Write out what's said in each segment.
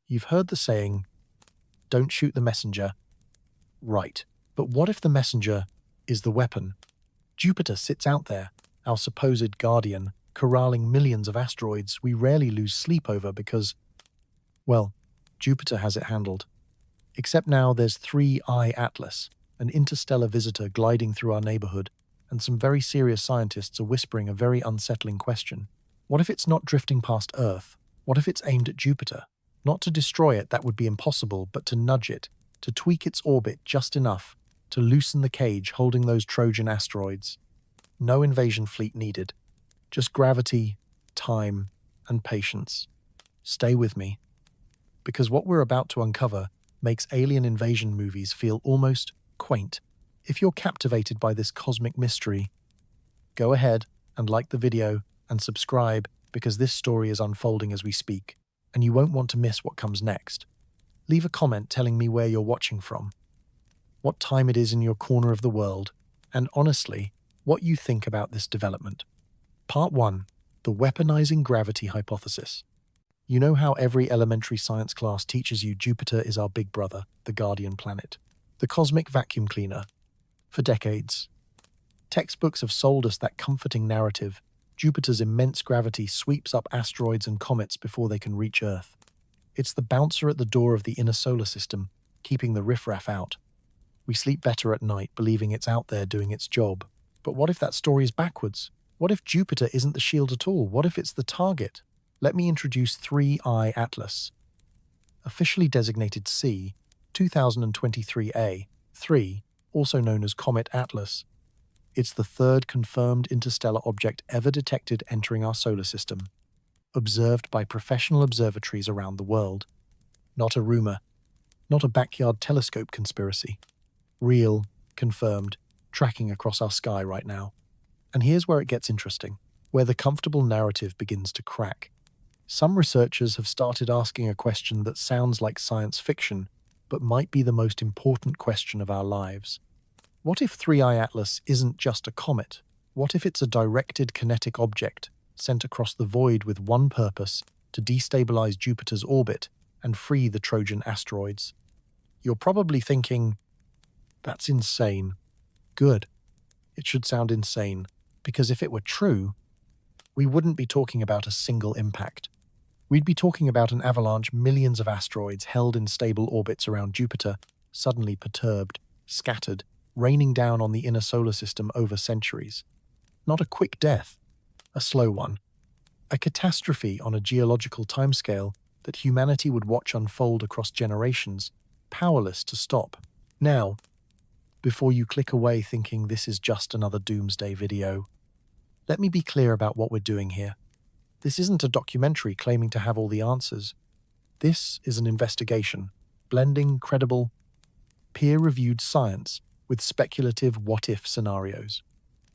You've heard the saying, don't shoot the messenger. Right. But what if the messenger is the weapon? Jupiter sits out there, our supposed guardian, corralling millions of asteroids we rarely lose sleep over because, well, Jupiter has it handled. Except now there's 3I Atlas, an interstellar visitor gliding through our neighborhood, and some very serious scientists are whispering a very unsettling question. What if it's not drifting past Earth? What if it's aimed at Jupiter? Not to destroy it, that would be impossible, but to nudge it, to tweak its orbit just enough, to loosen the cage holding those Trojan asteroids. No invasion fleet needed. Just gravity, time, and patience. Stay with me. Because what we're about to uncover makes alien invasion movies feel almost quaint. If you're captivated by this cosmic mystery, go ahead and like the video and subscribe because this story is unfolding as we speak, and you won't want to miss what comes next. Leave a comment telling me where you're watching from, what time it is in your corner of the world, and honestly, what you think about this development. Part 1. The Weaponizing Gravity Hypothesis. You know how every elementary science class teaches you Jupiter is our big brother, the guardian planet, the cosmic vacuum cleaner. For decades, textbooks have sold us that comforting narrative. Jupiter's immense gravity sweeps up asteroids and comets before they can reach Earth. It's the bouncer at the door of the inner solar system, keeping the riffraff out. We sleep better at night believing it's out there doing its job. But what if that story is backwards? What if Jupiter isn't the shield at all? What if it's the target? Let me introduce 3I Atlas. Officially designated C, 2023A, 3, also known as Comet Atlas. It's the third confirmed interstellar object ever detected entering our solar system, observed by professional observatories around the world. Not a rumor, not a backyard telescope conspiracy. Real, confirmed, tracking across our sky right now. And here's where it gets interesting, where the comfortable narrative begins to crack. Some researchers have started asking a question that sounds like science fiction, but might be the most important question of our lives. What if 3I Atlas isn't just a comet? What if it's a directed kinetic object sent across the void with one purpose, to destabilize Jupiter's orbit and free the Trojan asteroids? You're probably thinking, that's insane. Good. It should sound insane, because if it were true, we wouldn't be talking about a single impact. We'd be talking about an avalanche, millions of asteroids held in stable orbits around Jupiter, suddenly perturbed, scattered, raining down on the inner solar system over centuries. Not a quick death, a slow one. A catastrophe on a geological timescale that humanity would watch unfold across generations, powerless to stop. Now, before you click away thinking this is just another doomsday video, let me be clear about what we're doing here. This isn't a documentary claiming to have all the answers. This is an investigation, blending credible, peer-reviewed science with speculative what-if scenarios.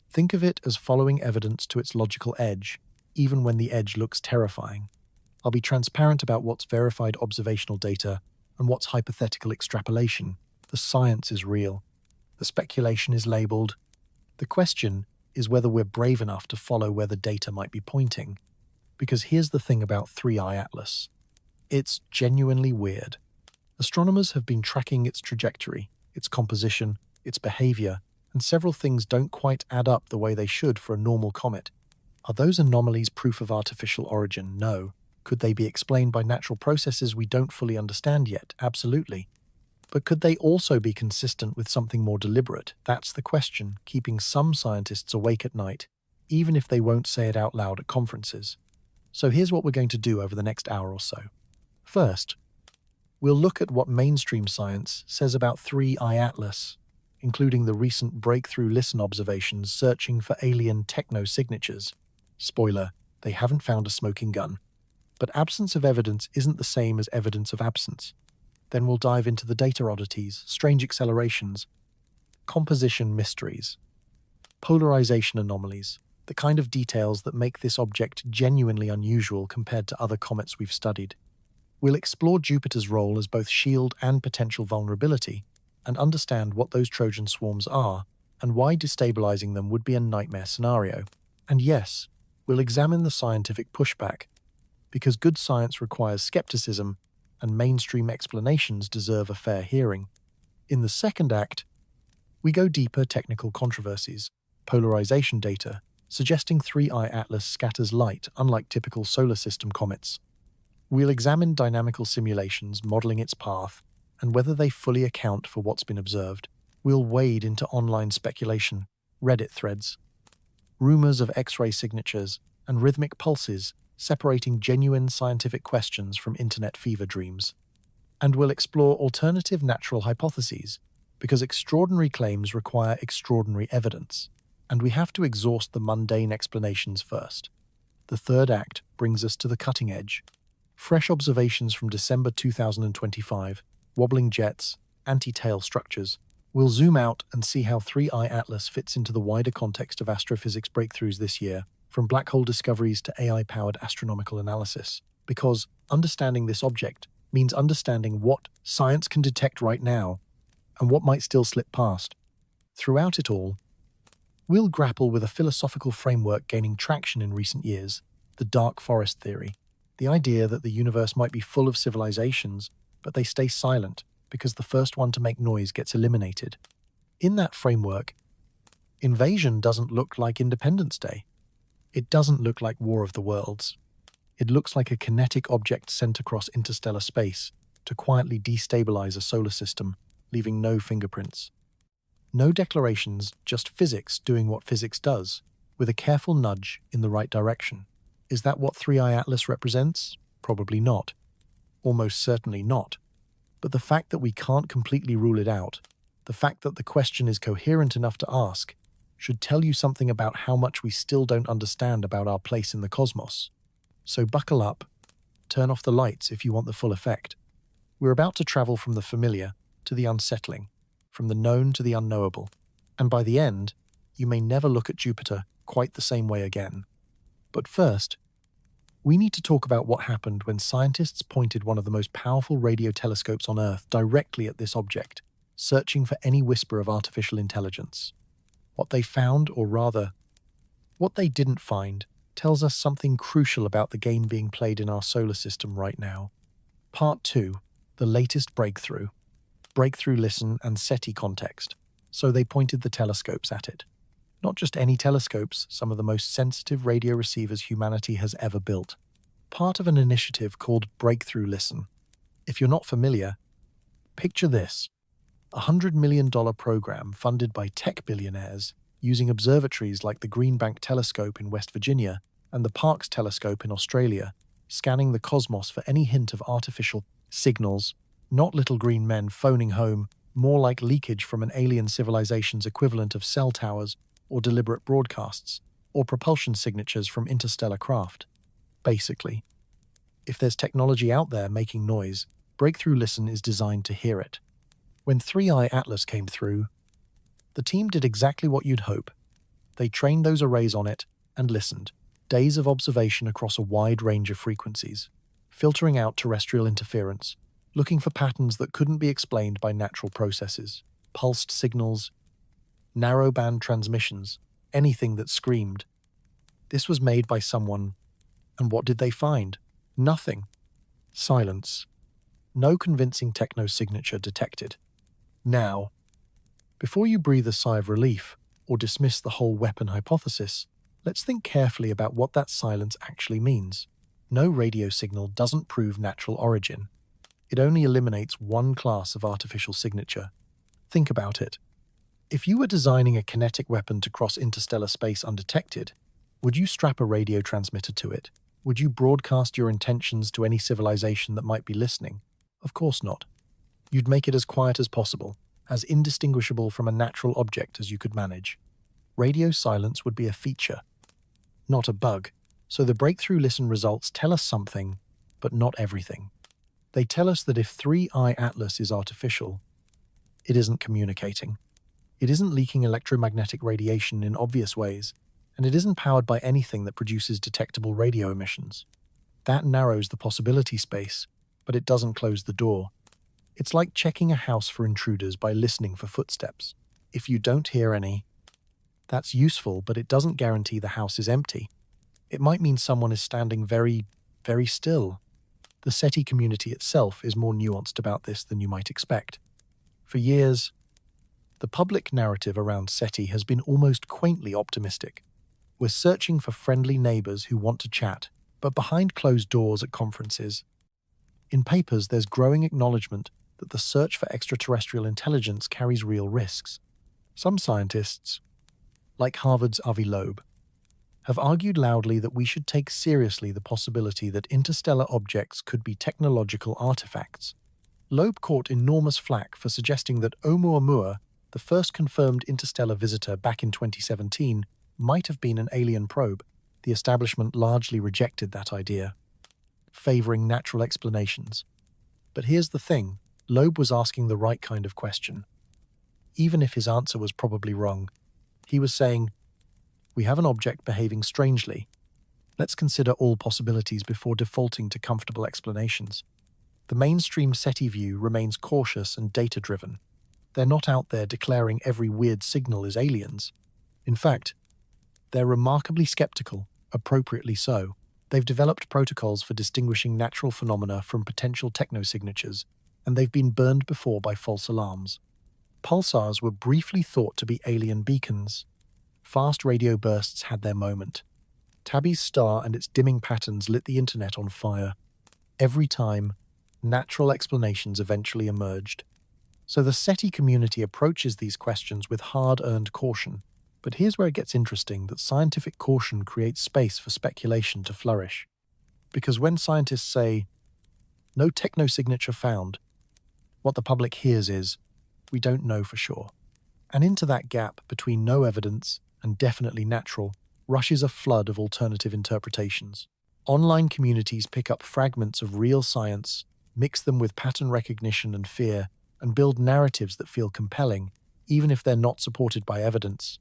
Think of it as following evidence to its logical edge, even when the edge looks terrifying. I'll be transparent about what's verified observational data and what's hypothetical extrapolation. The science is real. The speculation is labeled. The question is whether we're brave enough to follow where the data might be pointing. Because here's the thing about 3I Atlas. It's genuinely weird. Astronomers have been tracking its trajectory, its composition, its behavior, and several things don't quite add up the way they should for a normal comet. Are those anomalies proof of artificial origin? No. Could they be explained by natural processes we don't fully understand yet? Absolutely. But could they also be consistent with something more deliberate? That's the question, keeping some scientists awake at night, even if they won't say it out loud at conferences. So here's what we're going to do over the next hour or so. First, we'll look at what mainstream science says about 3I Atlas, including the recent breakthrough LISTEN observations searching for alien techno-signatures. Spoiler, they haven't found a smoking gun. But absence of evidence isn't the same as evidence of absence. Then we'll dive into the data oddities, strange accelerations, composition mysteries, polarization anomalies, the kind of details that make this object genuinely unusual compared to other comets we've studied. We'll explore Jupiter's role as both shield and potential vulnerability, and understand what those Trojan swarms are, and why destabilizing them would be a nightmare scenario. And yes, we'll examine the scientific pushback, because good science requires skepticism, and mainstream explanations deserve a fair hearing. In the second act, we go deeper technical controversies, polarization data, suggesting 3I Atlas scatters light unlike typical solar system comets. We'll examine dynamical simulations modeling its path and whether they fully account for what's been observed. We'll wade into online speculation, Reddit threads, rumors of X-ray signatures, and rhythmic pulses separating genuine scientific questions from internet fever dreams. And we'll explore alternative natural hypotheses, because extraordinary claims require extraordinary evidence, and we have to exhaust the mundane explanations first. The third act brings us to the cutting edge. Fresh observations from December 2025, wobbling jets, anti-tail structures. We'll zoom out and see how 3I Atlas fits into the wider context of astrophysics breakthroughs this year, from black hole discoveries to AI-powered astronomical analysis, because understanding this object means understanding what science can detect right now and what might still slip past. Throughout it all, we'll grapple with a philosophical framework gaining traction in recent years, the dark forest theory, the idea that the universe might be full of civilizations, but they stay silent because the first one to make noise gets eliminated. In that framework, invasion doesn't look like Independence Day. It doesn't look like War of the Worlds. It looks like a kinetic object sent across interstellar space to quietly destabilize a solar system, leaving no fingerprints. No declarations, just physics doing what physics does, with a careful nudge in the right direction. Is that what 3I Atlas represents? Probably not. Almost certainly not. But the fact that we can't completely rule it out, the fact that the question is coherent enough to ask, should tell you something about how much we still don't understand about our place in the cosmos. So buckle up, turn off the lights if you want the full effect. We're about to travel from the familiar to the unsettling, from the known to the unknowable, and by the end, you may never look at Jupiter quite the same way again. But first, we need to talk about what happened when scientists pointed one of the most powerful radio telescopes on Earth directly at this object, searching for any whisper of artificial intelligence. What they found, or rather, what they didn't find, tells us something crucial about the game being played in our solar system right now. Part 2. The latest breakthrough. Breakthrough listen and SETI context. So they pointed the telescopes at it. Not just any telescopes, some of the most sensitive radio receivers humanity has ever built. Part of an initiative called Breakthrough Listen. If you're not familiar, picture this. a $100 million program funded by tech billionaires using observatories like the Green Bank Telescope in West Virginia and the Parkes Telescope in Australia, scanning the cosmos for any hint of artificial signals, not little green men phoning home, more like leakage from an alien civilization's equivalent of cell towers or deliberate broadcasts, or propulsion signatures from interstellar craft. Basically, if there's technology out there making noise, Breakthrough Listen is designed to hear it. When 3I Atlas came through, the team did exactly what you'd hope. They trained those arrays on it and listened. Days of observation across a wide range of frequencies, filtering out terrestrial interference, looking for patterns that couldn't be explained by natural processes, pulsed signals, narrowband transmissions, anything that screamed. This was made by someone, and what did they find? Nothing. Silence. No convincing techno signature detected. Now, before you breathe a sigh of relief or dismiss the whole weapon hypothesis, let's think carefully about what that silence actually means. No radio signal doesn't prove natural origin. It only eliminates one class of artificial signature. Think about it. If you were designing a kinetic weapon to cross interstellar space undetected, would you strap a radio transmitter to it? Would you broadcast your intentions to any civilization that might be listening? Of course not. You'd make it as quiet as possible, as indistinguishable from a natural object as you could manage. Radio silence would be a feature, not a bug. So the Breakthrough Listen results tell us something, but not everything. They tell us that if 3I Atlas is artificial, it isn't communicating. It isn't leaking electromagnetic radiation in obvious ways, and it isn't powered by anything that produces detectable radio emissions. That narrows the possibility space, but it doesn't close the door. It's like checking a house for intruders by listening for footsteps. If you don't hear any, that's useful, but it doesn't guarantee the house is empty. It might mean someone is standing very, very still. The SETI community itself is more nuanced about this than you might expect. For years, the public narrative around SETI has been almost quaintly optimistic. We're searching for friendly neighbors who want to chat, but behind closed doors at conferences. In papers, there's growing acknowledgement that the search for extraterrestrial intelligence carries real risks. Some scientists, like Harvard's Avi Loeb, have argued loudly that we should take seriously the possibility that interstellar objects could be technological artifacts. Loeb caught enormous flack for suggesting that Oumuamua, the first confirmed interstellar visitor back in 2017, might have been an alien probe. The establishment largely rejected that idea, favoring natural explanations. But here's the thing, Loeb was asking the right kind of question. Even if his answer was probably wrong, he was saying, we have an object behaving strangely. Let's consider all possibilities before defaulting to comfortable explanations. The mainstream SETI view remains cautious and data-driven. They're not out there declaring every weird signal is aliens. In fact, they're remarkably skeptical, appropriately so. They've developed protocols for distinguishing natural phenomena from potential technosignatures, and they've been burned before by false alarms. Pulsars were briefly thought to be alien beacons. Fast radio bursts had their moment. Tabby's star and its dimming patterns lit the internet on fire. Every time, natural explanations eventually emerged. So the SETI community approaches these questions with hard-earned caution. But here's where it gets interesting, that scientific caution creates space for speculation to flourish. Because when scientists say, no technosignature found, what the public hears is, we don't know for sure. And into that gap between no evidence and definitely natural rushes a flood of alternative interpretations. Online communities pick up fragments of real science, mix them with pattern recognition and fear, and build narratives that feel compelling, even if they're not supported by evidence.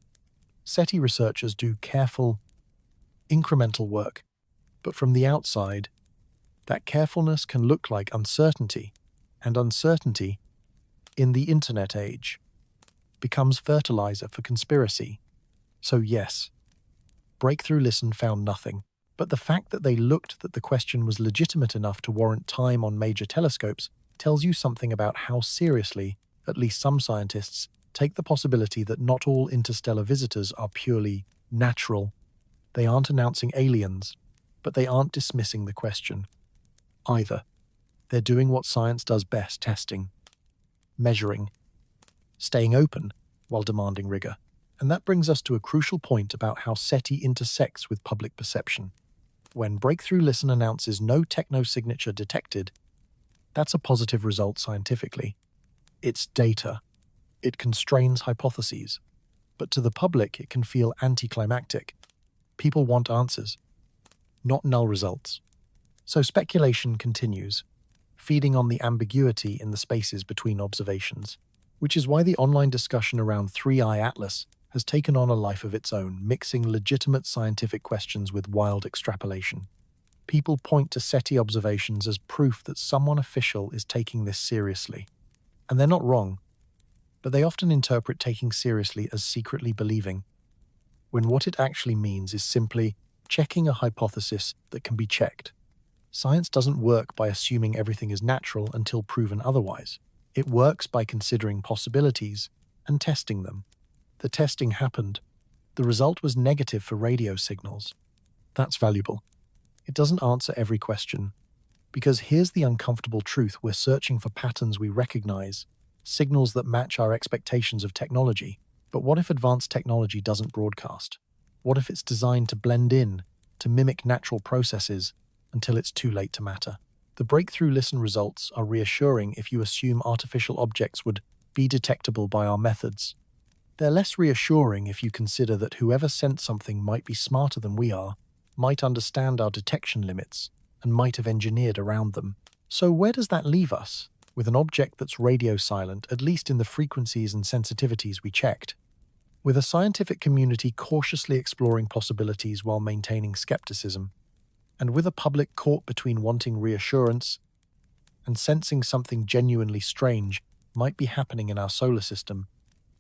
SETI researchers do careful, incremental work, but from the outside, that carefulness can look like uncertainty, and uncertainty, in the internet age, becomes fertilizer for conspiracy. So yes, Breakthrough Listen found nothing, but the fact that they looked that the question was legitimate enough to warrant time on major telescopes tells you something about how seriously, at least some scientists, take the possibility that not all interstellar visitors are purely natural. They aren't announcing aliens, but they aren't dismissing the question either. They're doing what science does best, testing, measuring, staying open while demanding rigor. And that brings us to a crucial point about how SETI intersects with public perception. When Breakthrough Listen announces no technosignature detected, that's a positive result scientifically. It's data. It constrains hypotheses. But to the public, it can feel anticlimactic. People want answers, not null results. So speculation continues, feeding on the ambiguity in the spaces between observations, which is why the online discussion around 3i Atlas has taken on a life of its own, mixing legitimate scientific questions with wild extrapolation. People point to SETI observations as proof that someone official is taking this seriously. And they're not wrong, but they often interpret taking seriously as secretly believing, when what it actually means is simply checking a hypothesis that can be checked. Science doesn't work by assuming everything is natural until proven otherwise. It works by considering possibilities and testing them. The testing happened. The result was negative for radio signals. That's valuable. It doesn't answer every question, because here's the uncomfortable truth: we're searching for patterns we recognize, signals that match our expectations of technology. But what if advanced technology doesn't broadcast? What if it's designed to blend in, to mimic natural processes, until it's too late to matter? The Breakthrough Listen results are reassuring if you assume artificial objects would be detectable by our methods. They're less reassuring if you consider that whoever sent something might be smarter than we are, might understand our detection limits, and might have engineered around them. So where does that leave us, with an object that's radio silent, at least in the frequencies and sensitivities we checked? With a scientific community cautiously exploring possibilities while maintaining skepticism, and with a public caught between wanting reassurance and sensing something genuinely strange might be happening in our solar system,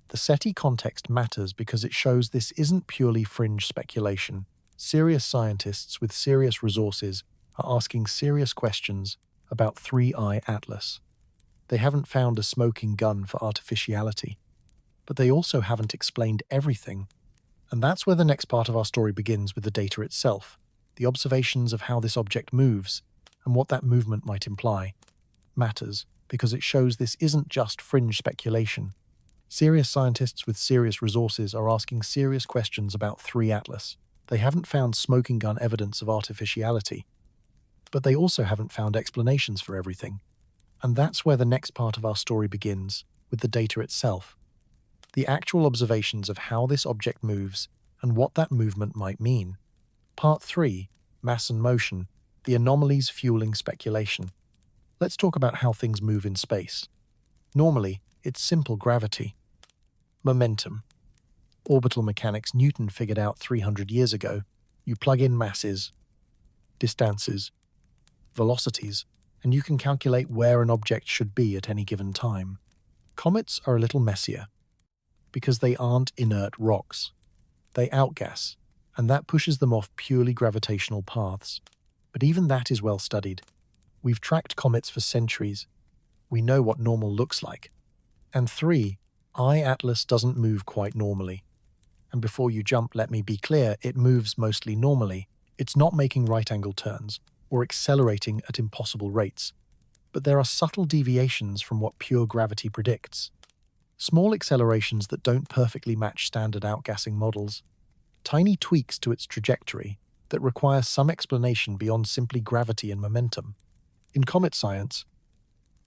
the SETI context matters because it shows this isn't purely fringe speculation. Serious scientists with serious resources are asking serious questions about 3I Atlas. They haven't found a smoking gun for artificiality, but they also haven't explained everything. And that's where the next part of our story begins, with the data itself, the observations of how this object moves, and what that movement might imply. Matters, because it shows this isn't just fringe speculation. Serious scientists with serious resources are asking serious questions about 3 Atlas. They haven't found smoking gun evidence of artificiality, but they also haven't found explanations for everything. And that's where the next part of our story begins, with the data itself. The actual observations of how this object moves and what that movement might mean. Part 3, Mass and Motion, the anomalies fueling speculation. Let's talk about how things move in space. Normally, it's simple gravity. Momentum. Orbital mechanics Newton figured out 300 years ago. You plug in masses, distances, velocities, and you can calculate where an object should be at any given time. Comets are a little messier, because they aren't inert rocks. They outgas, and that pushes them off purely gravitational paths. But even that is well studied. We've tracked comets for centuries. We know what normal looks like. And 3I Atlas doesn't move quite normally. And before you jump, let me be clear, it moves mostly normally. It's not making right-angle turns or accelerating at impossible rates. But there are subtle deviations from what pure gravity predicts. Small accelerations that don't perfectly match standard outgassing models. Tiny tweaks to its trajectory that require some explanation beyond simply gravity and momentum. In comet science,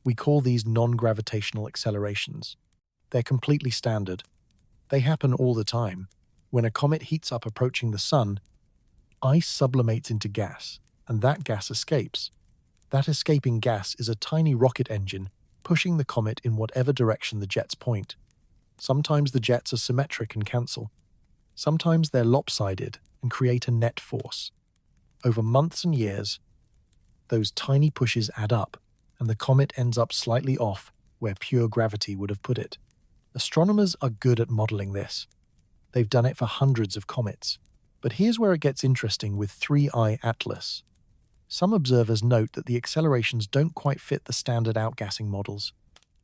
we call these non-gravitational accelerations. They're completely standard. They happen all the time. When a comet heats up approaching the sun, ice sublimates into gas, and that gas escapes. That escaping gas is a tiny rocket engine pushing the comet in whatever direction the jets point. Sometimes the jets are symmetric and cancel. Sometimes they're lopsided and create a net force. Over months and years, those tiny pushes add up, and the comet ends up slightly off where pure gravity would have put it. Astronomers are good at modeling this. They've done it for hundreds of comets. But here's where it gets interesting with 3I Atlas. Some observers note that the accelerations don't quite fit the standard outgassing models.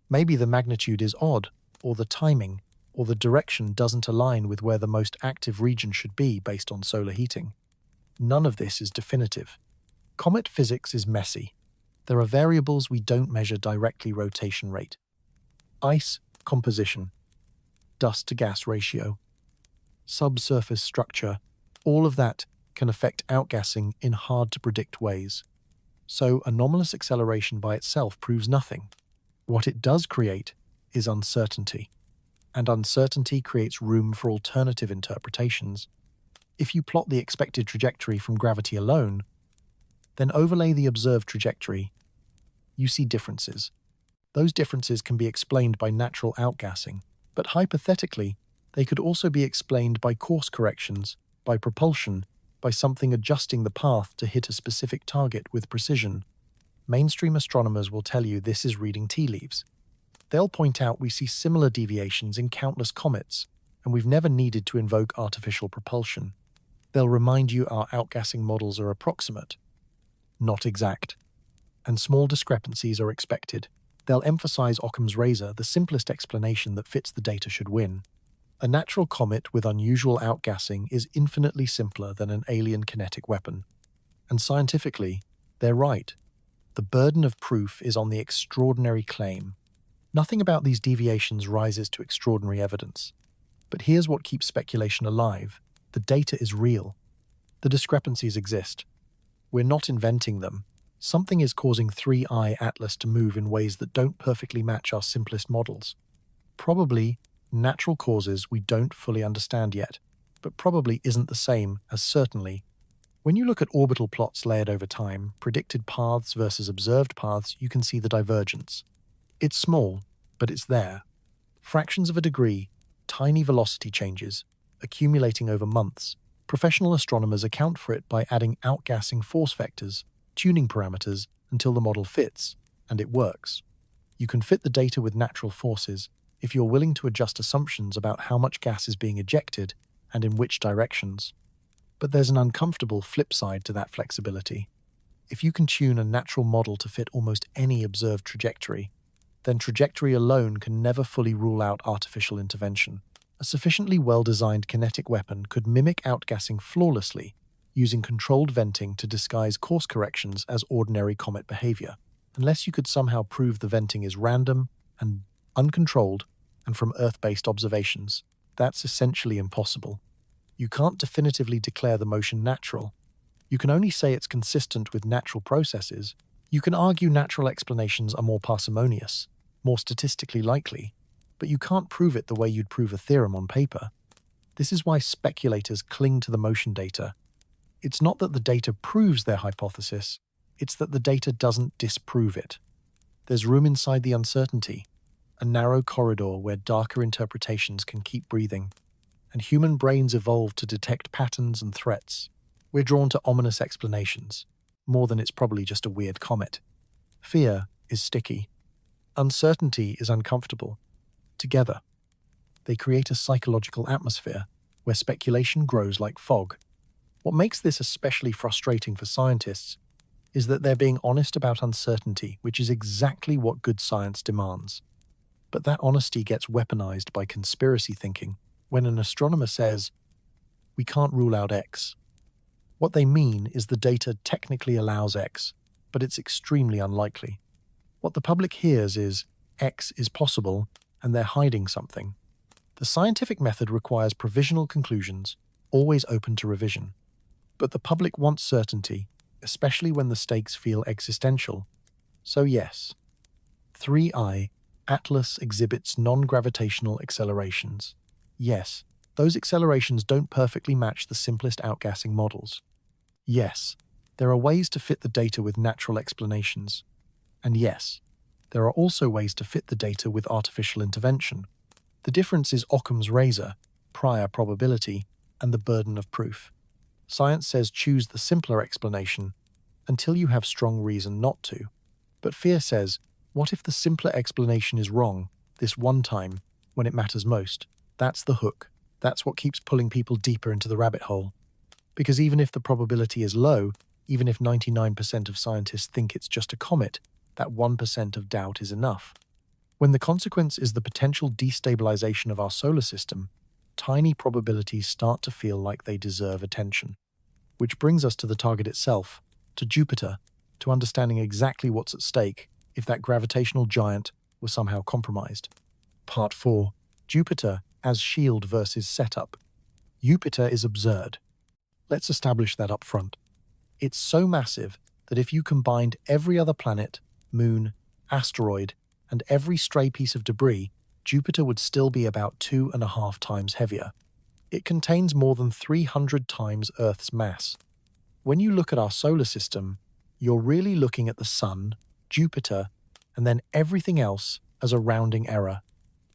Maybe the magnitude is odd, or the timing, or the direction doesn't align with where the most active region should be based on solar heating. None of this is definitive. Comet physics is messy. There are variables we don't measure directly: rotation rate, ice composition, dust-to-gas ratio, subsurface structure. All of that can affect outgassing in hard-to-predict ways. So anomalous acceleration by itself proves nothing. What it does create is uncertainty, and uncertainty creates room for alternative interpretations. If you plot the expected trajectory from gravity alone, then overlay the observed trajectory, you see differences. Those differences can be explained by natural outgassing, but hypothetically, they could also be explained by course corrections, by propulsion, by something adjusting the path to hit a specific target with precision. Mainstream astronomers will tell you this is reading tea leaves. They'll point out we see similar deviations in countless comets, and we've never needed to invoke artificial propulsion. They'll remind you our outgassing models are approximate, not exact, and small discrepancies are expected. They'll emphasize Occam's razor, the simplest explanation that fits the data should win. A natural comet with unusual outgassing is infinitely simpler than an alien kinetic weapon. And scientifically, they're right. The burden of proof is on the extraordinary claim. Nothing about these deviations rises to extraordinary evidence. But here's what keeps speculation alive. The data is real. The discrepancies exist. We're not inventing them. Something is causing 3I Atlas to move in ways that don't perfectly match our simplest models. Probably natural causes we don't fully understand yet, but probably isn't the same as certainly. When you look at orbital plots layered over time, predicted paths versus observed paths, you can see the divergence. It's small, but it's there. Fractions of a degree, tiny velocity changes, accumulating over months. Professional astronomers account for it by adding outgassing force vectors, tuning parameters, until the model fits, and it works. You can fit the data with natural forces if you're willing to adjust assumptions about how much gas is being ejected and in which directions. But there's an uncomfortable flip side to that flexibility. If you can tune a natural model to fit almost any observed trajectory, then trajectory alone can never fully rule out artificial intervention. A sufficiently well-designed kinetic weapon could mimic outgassing flawlessly, using controlled venting to disguise course corrections as ordinary comet behavior. Unless you could somehow prove the venting is random and uncontrolled and from Earth-based observations, that's essentially impossible. You can't definitively declare the motion natural. You can only say it's consistent with natural processes. You can argue natural explanations are more parsimonious, more statistically likely, but you can't prove it the way you'd prove a theorem on paper. This is why speculators cling to the motion data. It's not that the data proves their hypothesis, it's that the data doesn't disprove it. There's room inside the uncertainty, a narrow corridor where darker interpretations can keep breathing, and human brains evolve to detect patterns and threats. We're drawn to ominous explanations, more than it's probably just a weird comet. Fear is sticky. Uncertainty is uncomfortable. Together, they create a psychological atmosphere where speculation grows like fog. What makes this especially frustrating for scientists is that they're being honest about uncertainty, which is exactly what good science demands. But that honesty gets weaponized by conspiracy thinking. When an astronomer says, "We can't rule out X," what they mean is the data technically allows X, but it's extremely unlikely. What the public hears is, X is possible, and they're hiding something. The scientific method requires provisional conclusions, always open to revision. But the public wants certainty, especially when the stakes feel existential. So yes, 3I, Atlas exhibits non-gravitational accelerations. Yes, those accelerations don't perfectly match the simplest outgassing models. Yes, there are ways to fit the data with natural explanations. And yes, there are also ways to fit the data with artificial intervention. The difference is Occam's razor, prior probability, and the burden of proof. Science says choose the simpler explanation until you have strong reason not to. But fear says, what if the simpler explanation is wrong, this one time, when it matters most? That's the hook. That's what keeps pulling people deeper into the rabbit hole. Because even if the probability is low, even if 99% of scientists think it's just a comet, that 1% of doubt is enough. When the consequence is the potential destabilization of our solar system, tiny probabilities start to feel like they deserve attention. Which brings us to the target itself, to Jupiter, to understanding exactly what's at stake if that gravitational giant was somehow compromised. Part 4. Jupiter as shield versus setup. Jupiter is absurd. Let's establish that up front. It's so massive that if you combined every other planet, moon, asteroid, and every stray piece of debris, Jupiter would still be about 2.5 times heavier. It contains more than 300 times Earth's mass. When you look at our solar system, you're really looking at the Sun, Jupiter, and then everything else as a rounding error.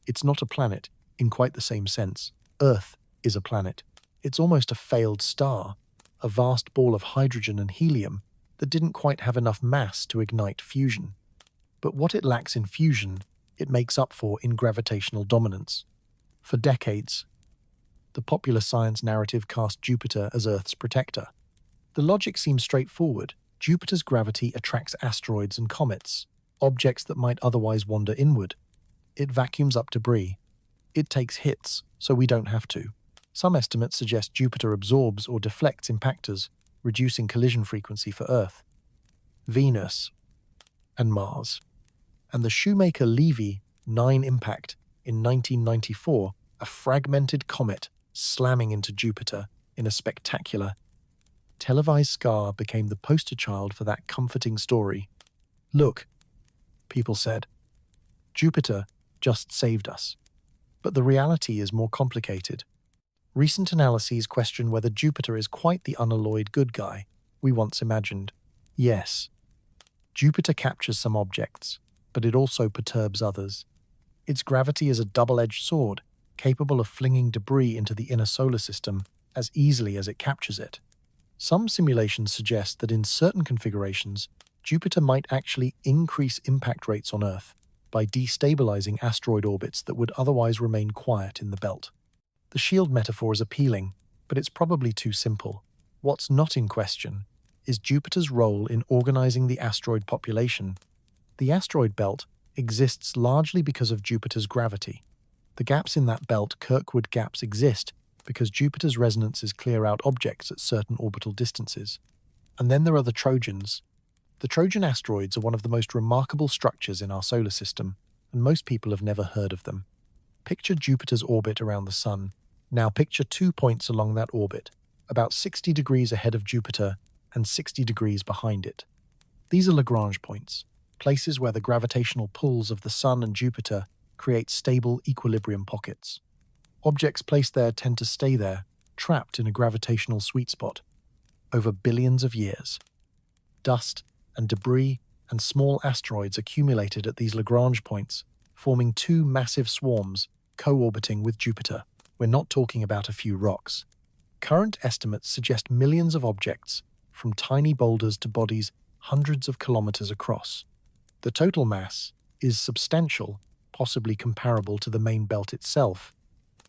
It's not a planet, in quite the same sense. Earth is a planet. It's almost a failed star, a vast ball of hydrogen and helium that didn't quite have enough mass to ignite fusion. But what it lacks in fusion, it makes up for in gravitational dominance. For decades, the popular science narrative cast Jupiter as Earth's protector. The logic seems straightforward. Jupiter's gravity attracts asteroids and comets, objects that might otherwise wander inward. It vacuums up debris. It takes hits, so we don't have to. Some estimates suggest Jupiter absorbs or deflects impactors, reducing collision frequency for Earth, Venus, and Mars. And the Shoemaker-Levy 9 impact in 1994, a fragmented comet slamming into Jupiter in a spectacular, televised scar, became the poster child for that comforting story. Look, people said, Jupiter just saved us. But the reality is more complicated. Recent analyses question whether Jupiter is quite the unalloyed good guy we once imagined. Yes, Jupiter captures some objects, but it also perturbs others. Its gravity is a double-edged sword, capable of flinging debris into the inner solar system as easily as it captures it. Some simulations suggest that in certain configurations, Jupiter might actually increase impact rates on Earth by destabilizing asteroid orbits that would otherwise remain quiet in the belt. The shield metaphor is appealing, but it's probably too simple. What's not in question is Jupiter's role in organizing the asteroid population. The asteroid belt exists largely because of Jupiter's gravity. The gaps in that belt, Kirkwood gaps, exist because Jupiter's resonances clear out objects at certain orbital distances. And then there are the Trojans. The Trojan asteroids are one of the most remarkable structures in our solar system, and most people have never heard of them. Picture Jupiter's orbit around the Sun. Now picture 2 points along that orbit, about 60 degrees ahead of Jupiter and 60 degrees behind it. These are Lagrange points, places where the gravitational pulls of the Sun and Jupiter create stable equilibrium pockets. Objects placed there tend to stay there, trapped in a gravitational sweet spot, over billions of years. Dust and debris and small asteroids accumulated at these Lagrange points, forming 2 massive swarms co-orbiting with Jupiter. We're not talking about a few rocks. Current estimates suggest millions of objects, from tiny boulders to bodies hundreds of kilometers across. The total mass is substantial, possibly comparable to the main belt itself.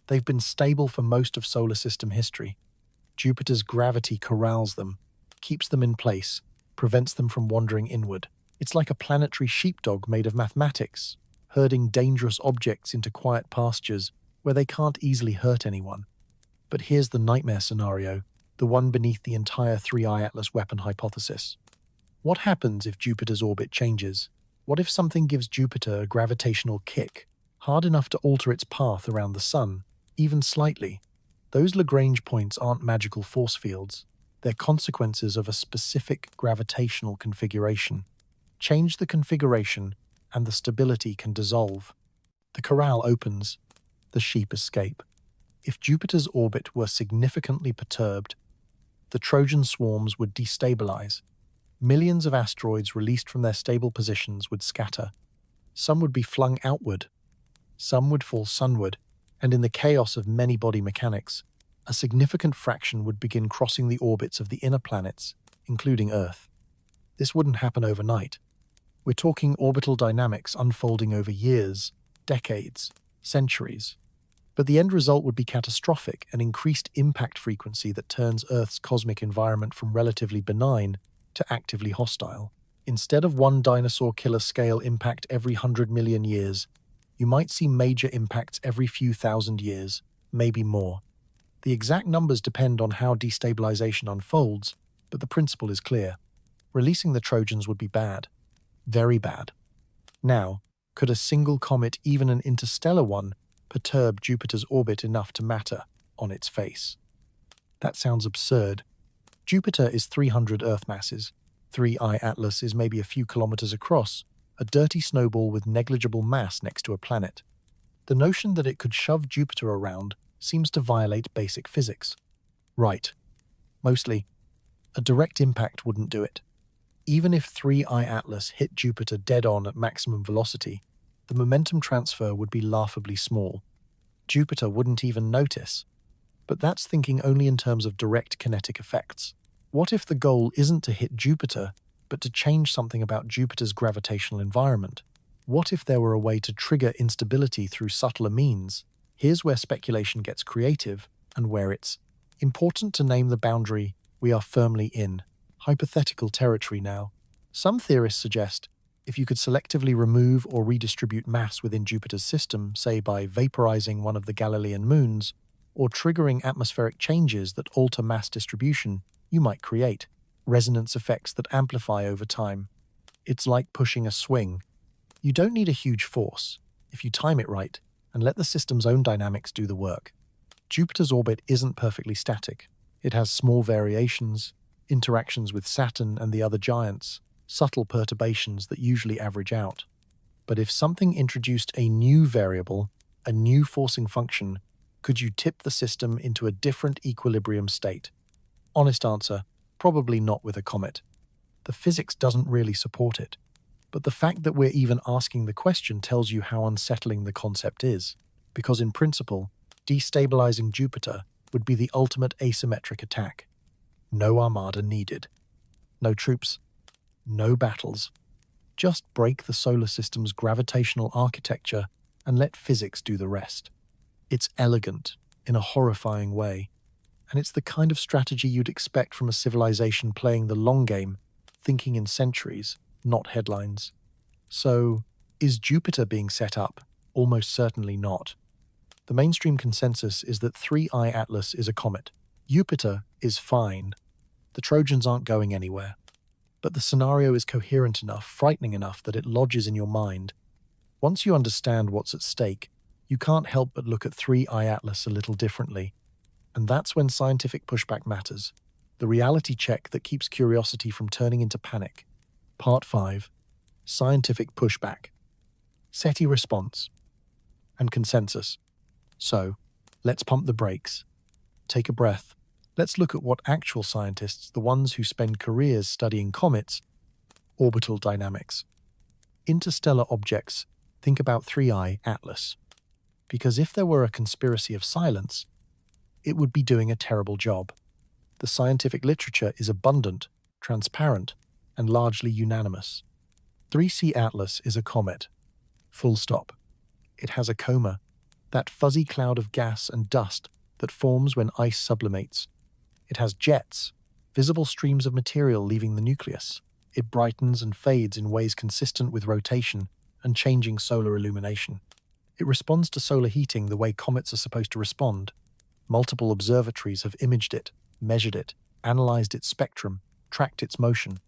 They've been stable for most of solar system history. Jupiter's gravity corrals them, keeps them in place, prevents them from wandering inward. It's like a planetary sheepdog made of mathematics, herding dangerous objects into quiet pastures where they can't easily hurt anyone. But here's the nightmare scenario, the one beneath the entire 3I Atlas weapon hypothesis. What happens if Jupiter's orbit changes? What if something gives Jupiter a gravitational kick, hard enough to alter its path around the Sun, even slightly? Those Lagrange points aren't magical force fields. They're consequences of a specific gravitational configuration. Change the configuration, and the stability can dissolve. The corral opens. The sheep escape. If Jupiter's orbit were significantly perturbed, the Trojan swarms would destabilize. Millions of asteroids released from their stable positions would scatter. Some would be flung outward. Some would fall sunward. And in the chaos of many body mechanics, a significant fraction would begin crossing the orbits of the inner planets, including Earth. This wouldn't happen overnight. We're talking orbital dynamics unfolding over years, decades, centuries. But the end result would be catastrophic, an increased impact frequency that turns Earth's cosmic environment from relatively benign to actively hostile. Instead of one dinosaur killer scale impact every 100 million years, you might see major impacts every few thousand years, maybe more. The exact numbers depend on how destabilization unfolds, but the principle is clear. Releasing the Trojans would be bad. Very bad. Now, could a single comet, even an interstellar one, perturb Jupiter's orbit enough to matter on its face? That sounds absurd. Jupiter is 300 Earth masses. 3I Atlas is maybe a few kilometers across, a dirty snowball with negligible mass next to a planet. The notion that it could shove Jupiter around seems to violate basic physics. Right. Mostly, a direct impact wouldn't do it. Even if 3I Atlas hit Jupiter dead-on at maximum velocity, the momentum transfer would be laughably small. Jupiter wouldn't even notice. But that's thinking only in terms of direct kinetic effects. What if the goal isn't to hit Jupiter, but to change something about Jupiter's gravitational environment? What if there were a way to trigger instability through subtler means? Here's where speculation gets creative, and where it's important to name the boundary we are firmly in. Hypothetical territory now. Some theorists suggest if you could selectively remove or redistribute mass within Jupiter's system, say by vaporizing one of the Galilean moons, or triggering atmospheric changes that alter mass distribution, you might create resonance effects that amplify over time. It's like pushing a swing. You don't need a huge force, if you time it right and let the system's own dynamics do the work. Jupiter's orbit isn't perfectly static. It has small variations, interactions with Saturn and the other giants, subtle perturbations that usually average out. But if something introduced a new variable, a new forcing function, could you tip the system into a different equilibrium state? Honest answer, probably not with a comet. The physics doesn't really support it. But the fact that we're even asking the question tells you how unsettling the concept is. Because in principle, destabilizing Jupiter would be the ultimate asymmetric attack. No armada needed. No troops. No battles. Just break the solar system's gravitational architecture and let physics do the rest. It's elegant in a horrifying way. And it's the kind of strategy you'd expect from a civilization playing the long game, thinking in centuries, not headlines. So, is Jupiter being set up? Almost certainly not. The mainstream consensus is that 3I Atlas is a comet. Jupiter is fine. The Trojans aren't going anywhere. But the scenario is coherent enough, frightening enough that it lodges in your mind. Once you understand what's at stake, you can't help but look at 3I Atlas a little differently. And that's when scientific pushback matters. The reality check that keeps curiosity from turning into panic. Part 5. Scientific pushback. SETI response. And consensus. So, let's pump the brakes. Take a breath. Let's look at what actual scientists, the ones who spend careers studying comets, orbital dynamics, interstellar objects, think about 3I Atlas. Because if there were a conspiracy of silence, it would be doing a terrible job. The scientific literature is abundant, transparent, and largely unanimous. 3C Atlas is a comet. Full stop. It has a coma, that fuzzy cloud of gas and dust that forms when ice sublimates. It has jets, visible streams of material leaving the nucleus. It brightens and fades in ways consistent with rotation and changing solar illumination. It responds to solar heating the way comets are supposed to respond. Multiple observatories have imaged it, measured it, analyzed its spectrum, tracked its motion.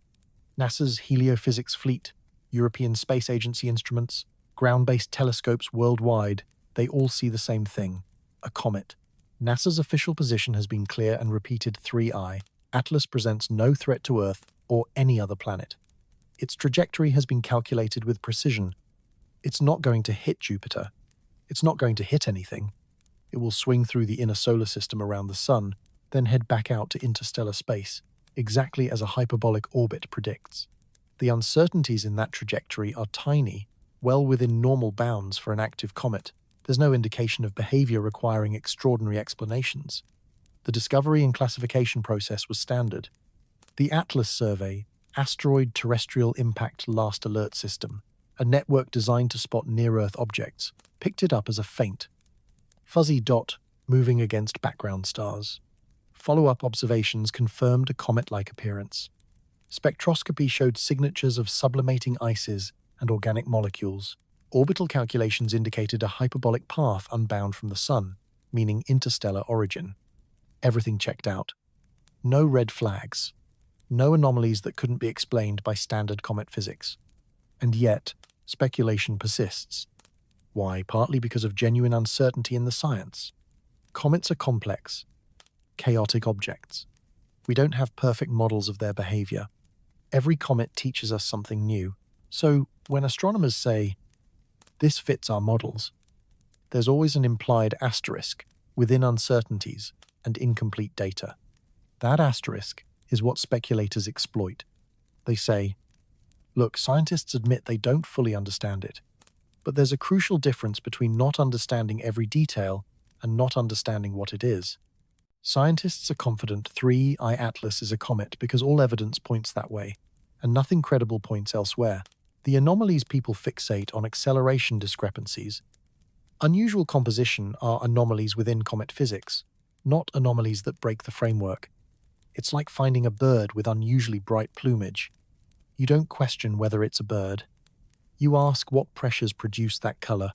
NASA's heliophysics fleet, European Space Agency instruments, ground-based telescopes worldwide, they all see the same thing: a comet. NASA's official position has been clear and repeated: 3I. Atlas presents no threat to Earth or any other planet. Its trajectory has been calculated with precision. It's not going to hit Jupiter. It's not going to hit anything. It will swing through the inner solar system around the Sun, then head back out to interstellar space, exactly as a hyperbolic orbit predicts. The uncertainties in that trajectory are tiny, well within normal bounds for an active comet. There's no indication of behavior requiring extraordinary explanations. The discovery and classification process was standard. The ATLAS survey, Asteroid Terrestrial Impact Last Alert System, a network designed to spot near-Earth objects, picked it up as a faint, fuzzy dot moving against background stars. Follow-up observations confirmed a comet-like appearance. Spectroscopy showed signatures of sublimating ices and organic molecules. Orbital calculations indicated a hyperbolic path unbound from the Sun, meaning interstellar origin. Everything checked out. No red flags. No anomalies that couldn't be explained by standard comet physics. And yet, speculation persists. Why? Partly because of genuine uncertainty in the science. Comets are complex, chaotic objects. We don't have perfect models of their behavior. Every comet teaches us something new. So, when astronomers say, "This fits our models," there's always an implied asterisk within uncertainties and incomplete data. That asterisk is what speculators exploit. They say, "Look, scientists admit they don't fully understand it, but there's a crucial difference between not understanding every detail and not understanding what it is." Scientists are confident 3I Atlas is a comet because all evidence points that way, and nothing credible points elsewhere. The anomalies people fixate on acceleration discrepancies. Unusual composition are anomalies within comet physics, not anomalies that break the framework. It's like finding a bird with unusually bright plumage. You don't question whether it's a bird. You ask what pressures produce that color.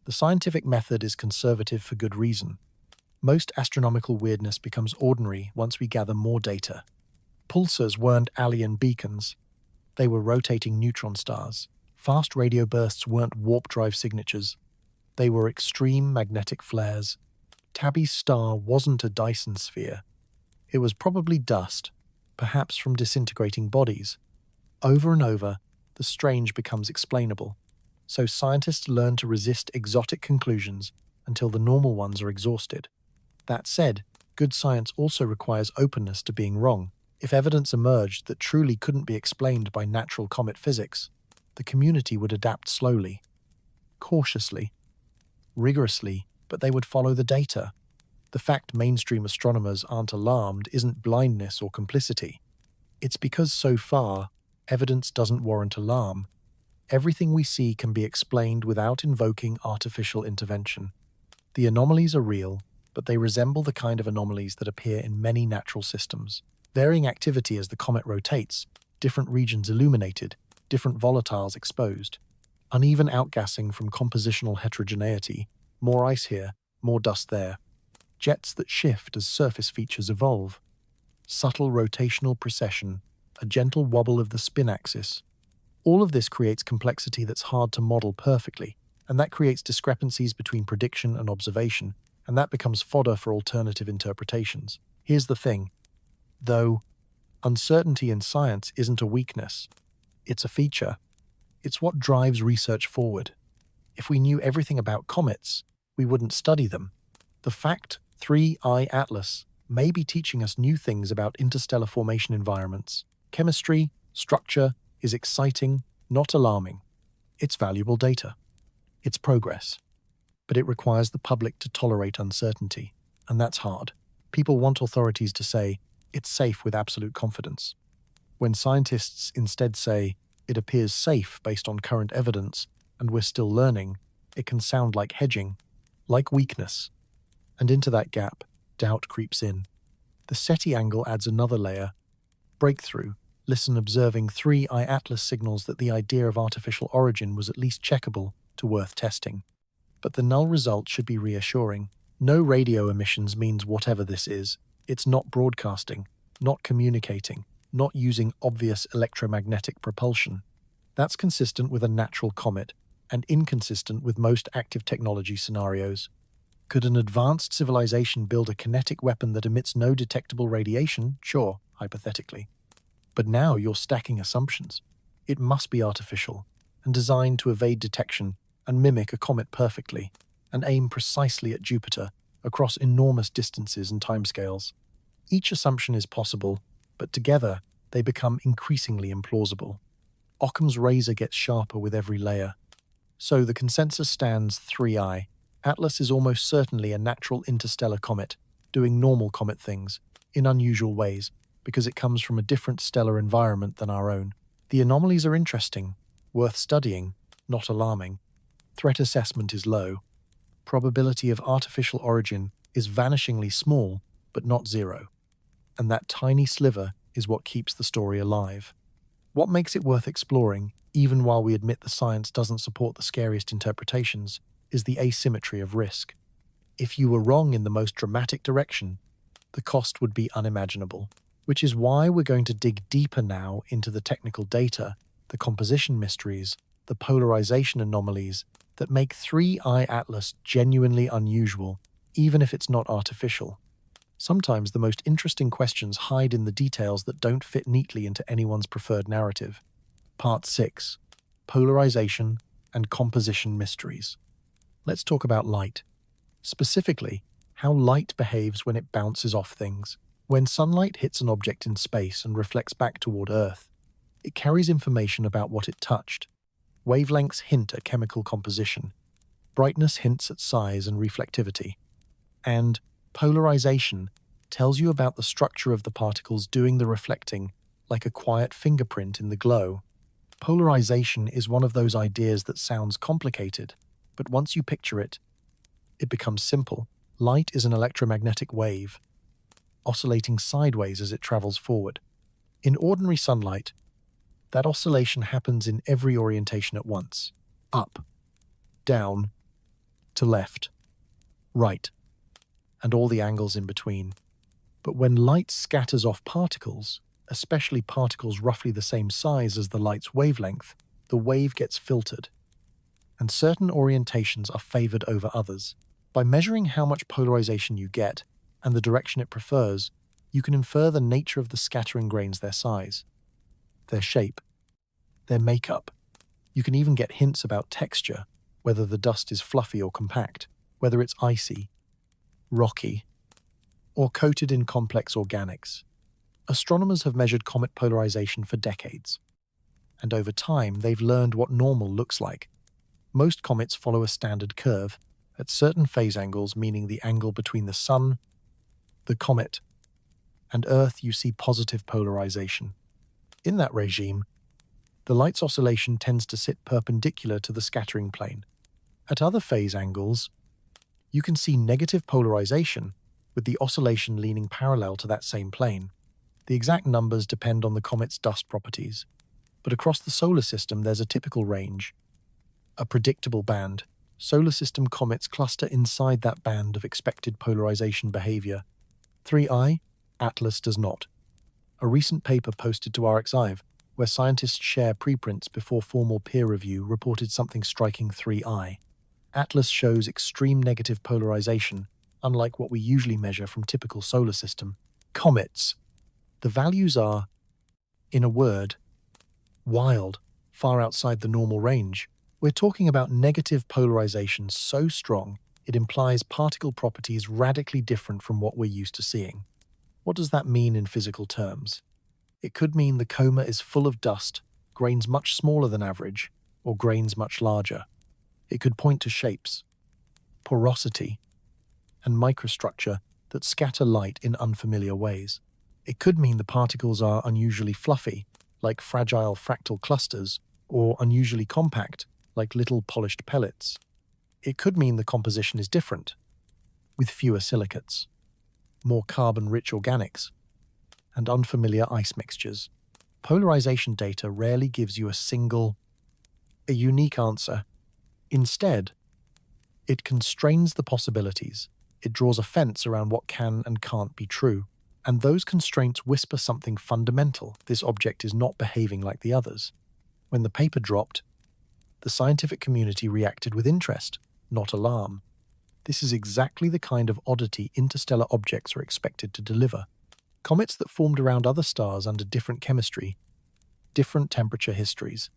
The scientific method is conservative for good reason. Most astronomical weirdness becomes ordinary once we gather more data. Pulsars weren't alien beacons. They were rotating neutron stars. Fast radio bursts weren't warp drive signatures. They were extreme magnetic flares. Tabby's star wasn't a Dyson sphere. It was probably dust, perhaps from disintegrating bodies. Over and over, the strange becomes explainable. So scientists learn to resist exotic conclusions until the normal ones are exhausted. That said, good science also requires openness to being wrong. If evidence emerged that truly couldn't be explained by natural comet physics, the community would adapt slowly, cautiously, rigorously, but they would follow the data. The fact mainstream astronomers aren't alarmed isn't blindness or complicity. It's because so far, evidence doesn't warrant alarm. Everything we see can be explained without invoking artificial intervention. The anomalies are real, but they resemble the kind of anomalies that appear in many natural systems. Varying activity as the comet rotates, different regions illuminated, different volatiles exposed, uneven outgassing from compositional heterogeneity, more ice here, more dust there, jets that shift as surface features evolve, subtle rotational precession, a gentle wobble of the spin axis. All of this creates complexity that's hard to model perfectly, and that creates discrepancies between prediction and observation, and that becomes fodder for alternative interpretations. Here's the thing, though, uncertainty in science isn't a weakness. It's a feature. It's what drives research forward. If we knew everything about comets, we wouldn't study them. The fact 3I Atlas may be teaching us new things about interstellar formation environments. Chemistry, structure is exciting, not alarming. It's valuable data. It's progress. But it requires the public to tolerate uncertainty, and that's hard. People want authorities to say, it's safe with absolute confidence. When scientists instead say, it appears safe based on current evidence, and we're still learning, it can sound like hedging, like weakness. And into that gap, doubt creeps in. The SETI angle adds another layer. Breakthrough. Listen, observing 3I Atlas signals that the idea of artificial origin was at least checkable to worth testing. But the null result should be reassuring. No radio emissions means whatever this is. It's not broadcasting, not communicating, not using obvious electromagnetic propulsion. That's consistent with a natural comet and inconsistent with most active technology scenarios. Could an advanced civilization build a kinetic weapon that emits no detectable radiation? Sure, hypothetically. But now you're stacking assumptions. It must be artificial and designed to evade detection and mimic a comet perfectly and aim precisely at Jupiter across enormous distances and timescales. Each assumption is possible, but together they become increasingly implausible. Occam's razor gets sharper with every layer. So the consensus stands 3I. Atlas is almost certainly a natural interstellar comet, doing normal comet things, in unusual ways, because it comes from a different stellar environment than our own. The anomalies are interesting, worth studying, not alarming. Threat assessment is low. Probability of artificial origin is vanishingly small, but not zero. And that tiny sliver is what keeps the story alive. What makes it worth exploring, even while we admit the science doesn't support the scariest interpretations, is the asymmetry of risk. If you were wrong in the most dramatic direction, the cost would be unimaginable. Which is why we're going to dig deeper now into the technical data, the composition mysteries, the polarization anomalies that make 3I Atlas genuinely unusual, even if it's not artificial. Sometimes the most interesting questions hide in the details that don't fit neatly into anyone's preferred narrative. Part 6. Polarization and composition mysteries. Let's talk about light. Specifically, how light behaves when it bounces off things. When sunlight hits an object in space and reflects back toward Earth, it carries information about what it touched. Wavelengths hint at chemical composition. Brightness hints at size and reflectivity. And polarization tells you about the structure of the particles doing the reflecting, like a quiet fingerprint in the glow. Polarization is one of those ideas that sounds complicated, but once you picture it, it becomes simple. Light is an electromagnetic wave, oscillating sideways as it travels forward. In ordinary sunlight, that oscillation happens in every orientation at once. Up, down, to left, right, and all the angles in between. But when light scatters off particles, especially particles roughly the same size as the light's wavelength, the wave gets filtered, and certain orientations are favored over others. By measuring how much polarization you get, and the direction it prefers, you can infer the nature of the scattering grains, their size, their shape, their makeup. You can even get hints about texture, whether the dust is fluffy or compact, whether it's icy, rocky, or coated in complex organics. Astronomers have measured comet polarization for decades, and over time they've learned what normal looks like. Most comets follow a standard curve, at certain phase angles, meaning the angle between the Sun, the comet, and Earth, you see positive polarization. In that regime, the light's oscillation tends to sit perpendicular to the scattering plane. At other phase angles, you can see negative polarization, with the oscillation leaning parallel to that same plane. The exact numbers depend on the comet's dust properties, but across the solar system there's a typical range, a predictable band. Solar system comets cluster inside that band of expected polarization behavior. 3I, Atlas does not. A recent paper posted to RxIve, where scientists share preprints before formal peer review, reported something striking. 3I. Atlas shows extreme negative polarization, unlike what we usually measure from typical solar system comets. The values are, in a word, wild, far outside the normal range. We're talking about negative polarization so strong it implies particle properties radically different from what we're used to seeing. What does that mean in physical terms? It could mean the coma is full of dust, grains much smaller than average, or grains much larger. It could point to shapes, porosity, and microstructure that scatter light in unfamiliar ways. It could mean the particles are unusually fluffy, like fragile fractal clusters, or unusually compact, like little polished pellets. It could mean the composition is different, with fewer silicates, more carbon-rich organics, and unfamiliar ice mixtures. Polarization data rarely gives you a unique answer. Instead, it constrains the possibilities. It draws a fence around what can and can't be true. And those constraints whisper something fundamental. This object is not behaving like the others. When the paper dropped, the scientific community reacted with interest, not alarm. This is exactly the kind of oddity interstellar objects are expected to deliver. Comets that formed around other stars under different chemistry, different temperature histories,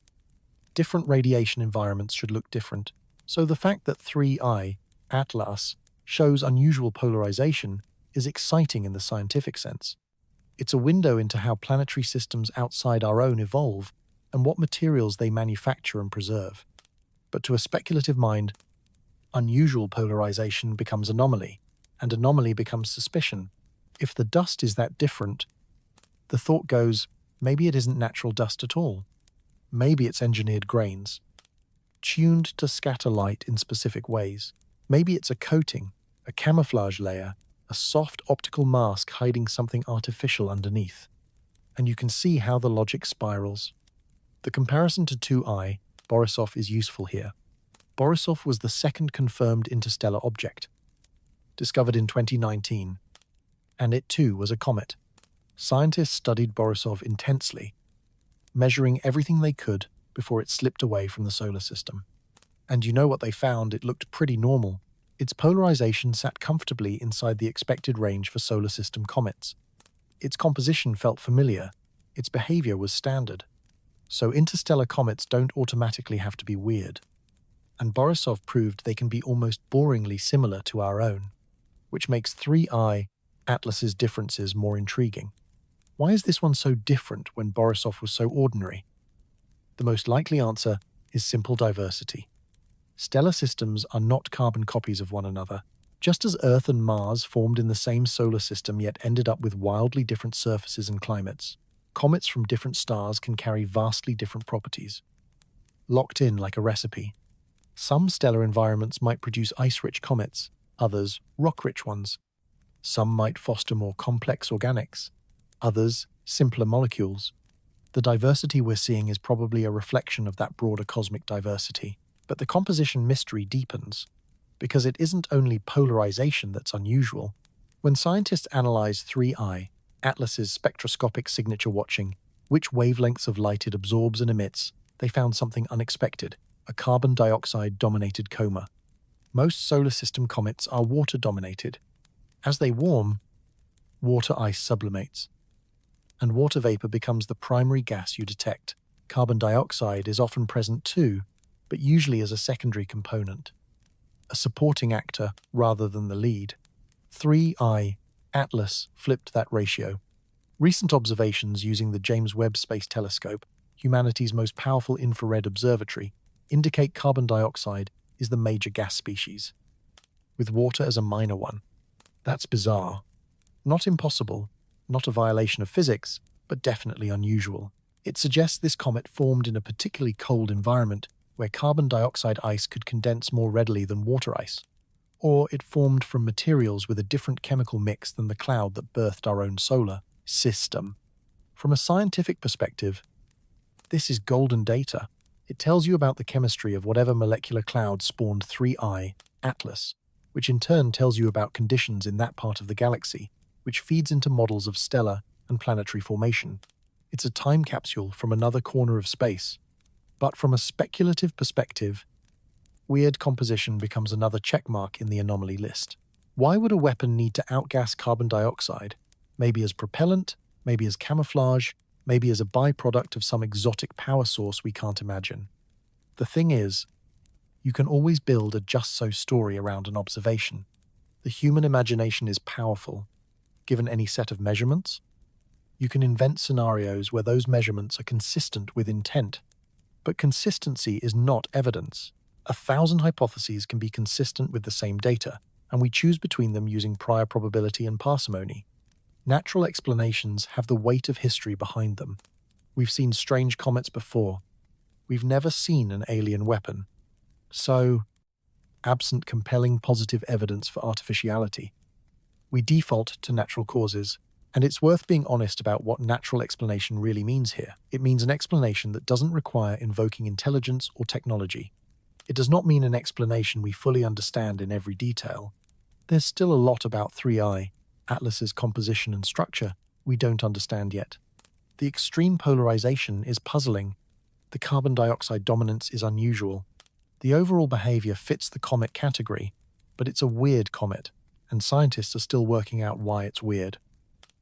different radiation environments should look different. So the fact that 3I, Atlas, shows unusual polarization is exciting in the scientific sense. It's a window into how planetary systems outside our own evolve and what materials they manufacture and preserve. But to a speculative mind, unusual polarization becomes anomaly, and anomaly becomes suspicion. If the dust is that different, the thought goes, maybe it isn't natural dust at all. Maybe it's engineered grains, tuned to scatter light in specific ways. Maybe it's a coating, a camouflage layer, a soft optical mask hiding something artificial underneath. And you can see how the logic spirals. The comparison to 2I, Borisov, is useful here. Borisov was the second confirmed interstellar object, discovered in 2019, and it too was a comet. Scientists studied Borisov intensely, measuring everything they could before it slipped away from the solar system. And you know what they found? It looked pretty normal. Its polarization sat comfortably inside the expected range for solar system comets. Its composition felt familiar. Its behavior was standard. So interstellar comets don't automatically have to be weird. And Borisov proved they can be almost boringly similar to our own, which makes 3I, Atlas's differences more intriguing. Why is this one so different when Borisov was so ordinary? The most likely answer is simple diversity. Stellar systems are not carbon copies of one another. Just as Earth and Mars formed in the same solar system yet ended up with wildly different surfaces and climates, comets from different stars can carry vastly different properties. Locked in like a recipe. Some stellar environments might produce ice-rich comets, others rock-rich ones. Some might foster more complex organics, others simpler molecules. The diversity we're seeing is probably a reflection of that broader cosmic diversity. But the composition mystery deepens, because it isn't only polarization that's unusual. When scientists analyze 3I, Atlas's spectroscopic signature watching, which wavelengths of light it absorbs and emits, they found something unexpected, a carbon dioxide-dominated coma. Most solar system comets are water-dominated. As they warm, water ice sublimates, and water vapor becomes the primary gas you detect. Carbon dioxide is often present too, but usually as a secondary component, a supporting actor rather than the lead. 3I, Atlas, flipped that ratio. Recent observations using the James Webb Space Telescope, humanity's most powerful infrared observatory, indicate carbon dioxide is the major gas species, with water as a minor one. That's bizarre. Not impossible, not a violation of physics, but definitely unusual. It suggests this comet formed in a particularly cold environment where carbon dioxide ice could condense more readily than water ice. or it formed from materials with a different chemical mix than the cloud that birthed our own solar system. From a scientific perspective, this is golden data. It tells you about the chemistry of whatever molecular cloud spawned 3I, Atlas, which in turn tells you about conditions in that part of the galaxy, which feeds into models of stellar and planetary formation. It's a time capsule from another corner of space. But from a speculative perspective, weird composition becomes another checkmark in the anomaly list. Why would a weapon need to outgas carbon dioxide? Maybe as propellant, maybe as camouflage, maybe as a byproduct of some exotic power source we can't imagine. The thing is, you can always build a just-so story around an observation. The human imagination is powerful. Given any set of measurements, you can invent scenarios where those measurements are consistent with intent. But consistency is not evidence. 1,000 hypotheses can be consistent with the same data, and we choose between them using prior probability and parsimony. Natural explanations have the weight of history behind them. We've seen strange comets before. We've never seen an alien weapon. So, absent compelling positive evidence for artificiality, we default to natural causes. And it's worth being honest about what natural explanation really means here. It means an explanation that doesn't require invoking intelligence or technology. It does not mean an explanation we fully understand in every detail. There's still a lot about 3I, Atlas's composition and structure, we don't understand yet. The extreme polarization is puzzling. The carbon dioxide dominance is unusual. The overall behavior fits the comet category, but it's a weird comet, and scientists are still working out why it's weird.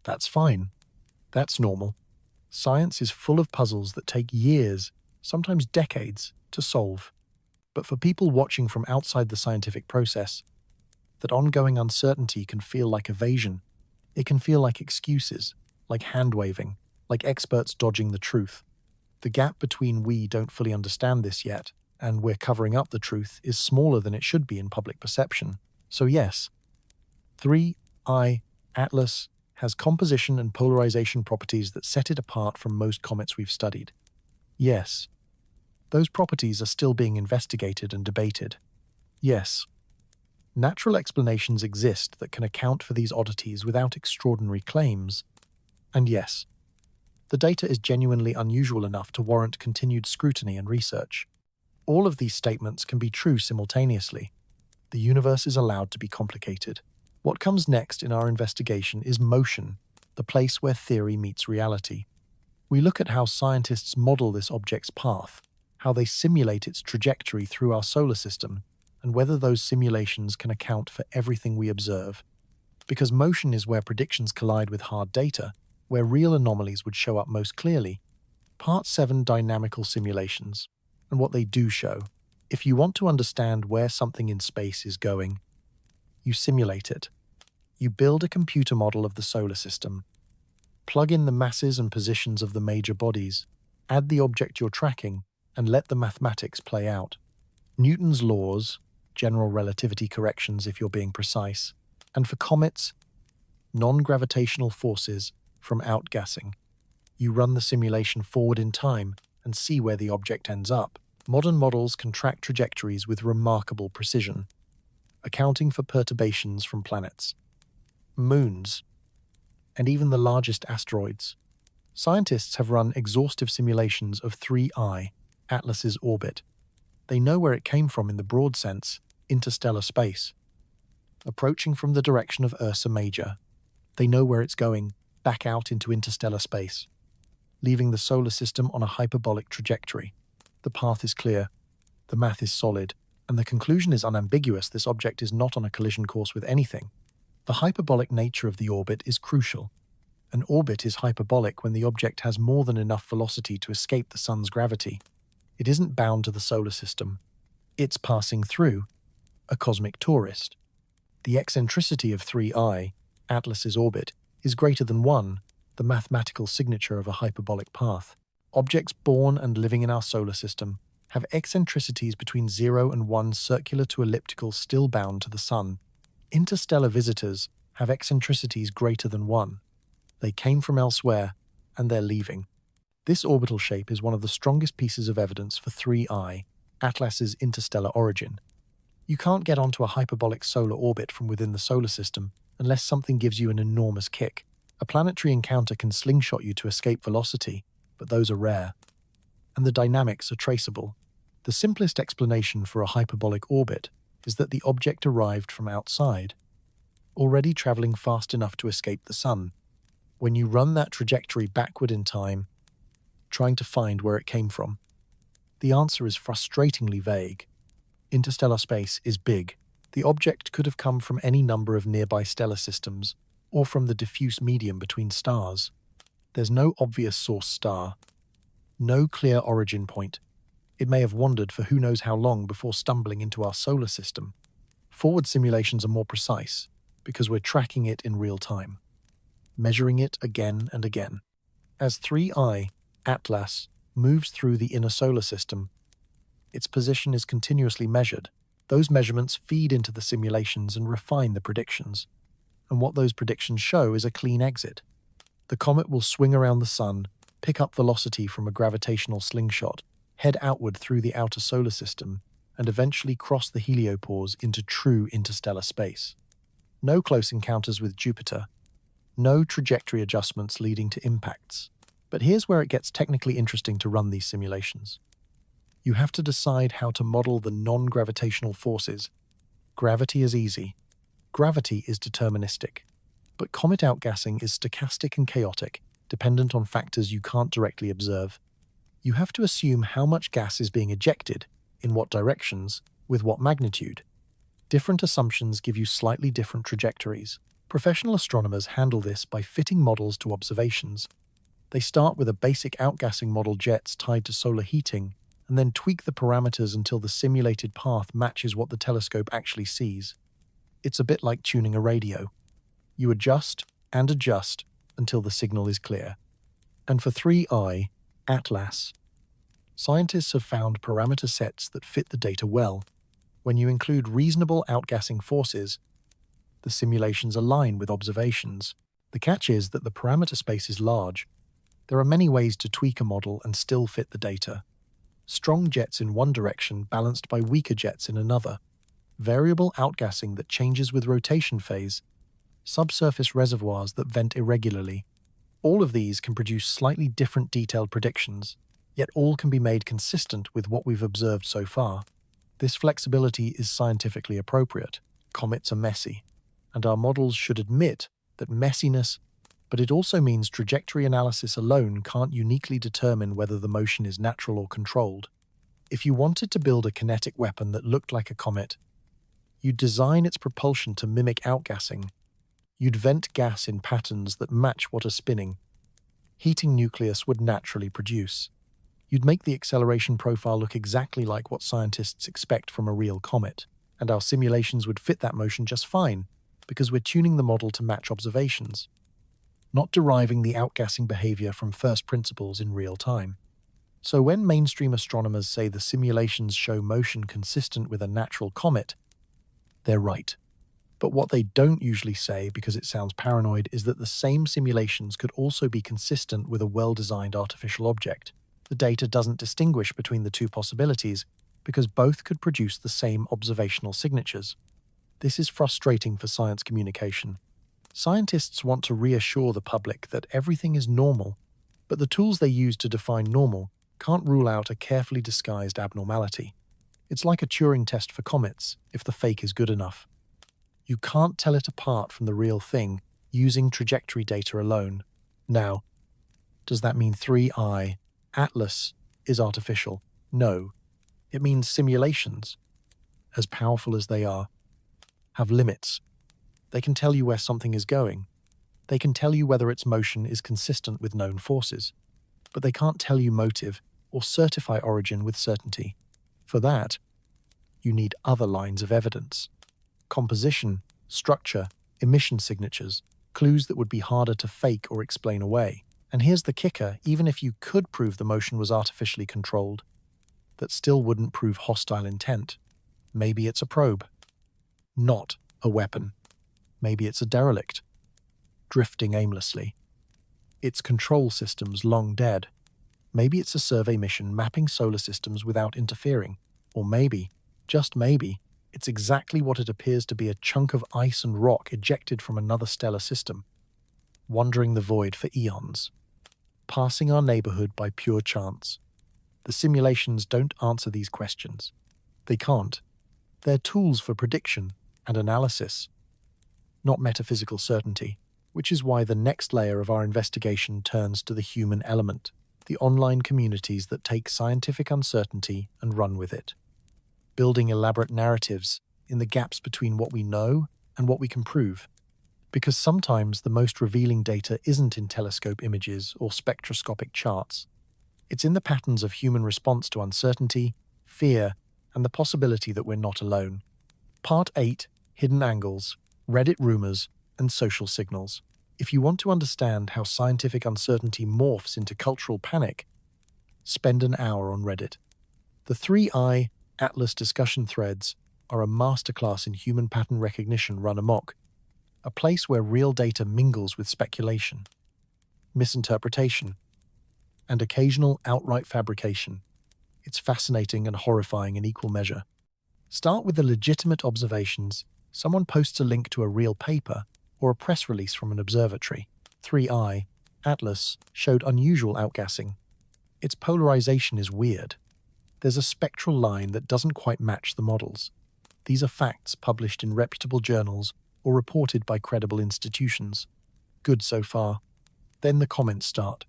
That's fine. That's normal. Science is full of puzzles that take years, sometimes decades, to solve. But for people watching from outside the scientific process, that ongoing uncertainty can feel like evasion. It can feel like excuses, like hand-waving, like experts dodging the truth. The gap between we don't fully understand this yet, and we're covering up the truth is smaller than it should be in public perception. So yes, 3I Atlas has composition and polarization properties that set it apart from most comets we've studied. Yes, those properties are still being investigated and debated. Yes, natural explanations exist that can account for these oddities without extraordinary claims. And yes, the data is genuinely unusual enough to warrant continued scrutiny and research. All of these statements can be true simultaneously. The universe is allowed to be complicated. What comes next in our investigation is motion, the place where theory meets reality. We look at how scientists model this object's path, how they simulate its trajectory through our solar system, and whether those simulations can account for everything we observe. Because motion is where predictions collide with hard data, where real anomalies would show up most clearly. Part 7: Dynamical Simulations, and what they do show. If you want to understand where something in space is going, you simulate it. You build a computer model of the solar system. Plug in the masses and positions of the major bodies, add the object you're tracking, and let the mathematics play out. Newton's laws, general relativity corrections if you're being precise, and for comets, non-gravitational forces from outgassing. You run the simulation forward in time and see where the object ends up. Modern models can track trajectories with remarkable precision, accounting for perturbations from planets, moons, and even the largest asteroids. Scientists have run exhaustive simulations of 3I, Atlas's orbit. They know where it came from in the broad sense, interstellar space. Approaching from the direction of Ursa Major, they know where it's going, back out into interstellar space, leaving the solar system on a hyperbolic trajectory. The path is clear, the math is solid, and the conclusion is unambiguous: this object is not on a collision course with anything. The hyperbolic nature of the orbit is crucial. An orbit is hyperbolic when the object has more than enough velocity to escape the sun's gravity. It isn't bound to the solar system. It's passing through, a cosmic tourist. The eccentricity of 3I, Atlas's orbit, is greater than 1, the mathematical signature of a hyperbolic path. Objects born and living in our solar system have eccentricities between 0 and 1, circular to elliptical, still bound to the sun. Interstellar visitors have eccentricities greater than 1. They came from elsewhere, and they're leaving. This orbital shape is one of the strongest pieces of evidence for 3I, Atlas's interstellar origin. You can't get onto a hyperbolic solar orbit from within the solar system unless something gives you an enormous kick. A planetary encounter can slingshot you to escape velocity, but those are rare. And the dynamics are traceable. The simplest explanation for a hyperbolic orbit is that the object arrived from outside, already traveling fast enough to escape the sun. When you run that trajectory backward in time, trying to find where it came from, the answer is frustratingly vague. Interstellar space is big. The object could have come from any number of nearby stellar systems, or from the diffuse medium between stars. There's no obvious source star, no clear origin point. It may have wandered for who knows how long before stumbling into our solar system. Forward simulations are more precise, because we're tracking it in real time, measuring it again and again. As 3I, Atlas, moves through the inner solar system, its position is continuously measured. Those measurements feed into the simulations and refine the predictions. And what those predictions show is a clean exit. The comet will swing around the sun, pick up velocity from a gravitational slingshot, head outward through the outer solar system, and eventually cross the heliopause into true interstellar space. No close encounters with Jupiter, no trajectory adjustments leading to impacts. But here's where it gets technically interesting to run these simulations. You have to decide how to model the non-gravitational forces. Gravity is easy. Gravity is deterministic. But comet outgassing is stochastic and chaotic, dependent on factors you can't directly observe. You have to assume how much gas is being ejected, in what directions, with what magnitude. Different assumptions give you slightly different trajectories. Professional astronomers handle this by fitting models to observations. They start with a basic outgassing model, jets tied to solar heating, and then tweak the parameters until the simulated path matches what the telescope actually sees. It's a bit like tuning a radio. You adjust and adjust until the signal is clear. And for 3I, Atlas, scientists have found parameter sets that fit the data well. When you include reasonable outgassing forces, the simulations align with observations. The catch is that the parameter space is large. There are many ways to tweak a model and still fit the data. Strong jets in one direction balanced by weaker jets in another, variable outgassing that changes with rotation phase, subsurface reservoirs that vent irregularly. All of these can produce slightly different detailed predictions, yet all can be made consistent with what we've observed so far. This flexibility is scientifically appropriate. Comets are messy, and our models should admit that messiness, but it also means trajectory analysis alone can't uniquely determine whether the motion is natural or controlled. If you wanted to build a kinetic weapon that looked like a comet, you'd design its propulsion to mimic outgassing. You'd vent gas in patterns that match what are spinning. Heating nucleus would naturally produce. You'd make the acceleration profile look exactly like what scientists expect from a real comet, and our simulations would fit that motion just fine, because we're tuning the model to match observations, not deriving the outgassing behavior from first principles in real time. So when mainstream astronomers say the simulations show motion consistent with a natural comet, they're right. But what they don't usually say, because it sounds paranoid, is that the same simulations could also be consistent with a well-designed artificial object. The data doesn't distinguish between the two possibilities, because both could produce the same observational signatures. This is frustrating for science communication. Scientists want to reassure the public that everything is normal, but the tools they use to define normal can't rule out a carefully disguised abnormality. It's like a Turing test for comets, if the fake is good enough. You can't tell it apart from the real thing using trajectory data alone. Now, does that mean 3I, Atlas, is artificial? No. It means simulations, as powerful as they are, have limits. They can tell you where something is going. They can tell you whether its motion is consistent with known forces. But they can't tell you motive or certify origin with certainty. For that, you need other lines of evidence. Composition, structure, emission signatures, clues that would be harder to fake or explain away. And here's the kicker, even if you could prove the motion was artificially controlled, that still wouldn't prove hostile intent. Maybe it's a probe, not a weapon. Maybe it's a derelict, drifting aimlessly. Its control systems long dead. Maybe it's a survey mission mapping solar systems without interfering. Or maybe, just maybe, It's exactly what it appears to be: a chunk of ice and rock ejected from another stellar system, wandering the void for eons, passing our neighborhood by pure chance. The simulations don't answer these questions. They can't. They're tools for prediction and analysis, not metaphysical certainty, which is why the next layer of our investigation turns to the human element, the online communities that take scientific uncertainty and run with it, building elaborate narratives in the gaps between what we know and what we can prove. Because sometimes the most revealing data isn't in telescope images or spectroscopic charts. It's in the patterns of human response to uncertainty, fear, and the possibility that we're not alone. Part 8: Hidden Angles, Reddit Rumors, and Social Signals. If you want to understand how scientific uncertainty morphs into cultural panic, spend an hour on Reddit. The 3i Atlas discussion threads are a masterclass in human pattern recognition run amok, a place where real data mingles with speculation, misinterpretation, and occasional outright fabrication. It's fascinating and horrifying in equal measure. Start with the legitimate observations. Someone posts a link to a real paper or a press release from an observatory. 3i Atlas showed unusual outgassing. Its polarization is weird. There's a spectral line that doesn't quite match the models. These are facts published in reputable journals or reported by credible institutions. Good so far. Then the comments start.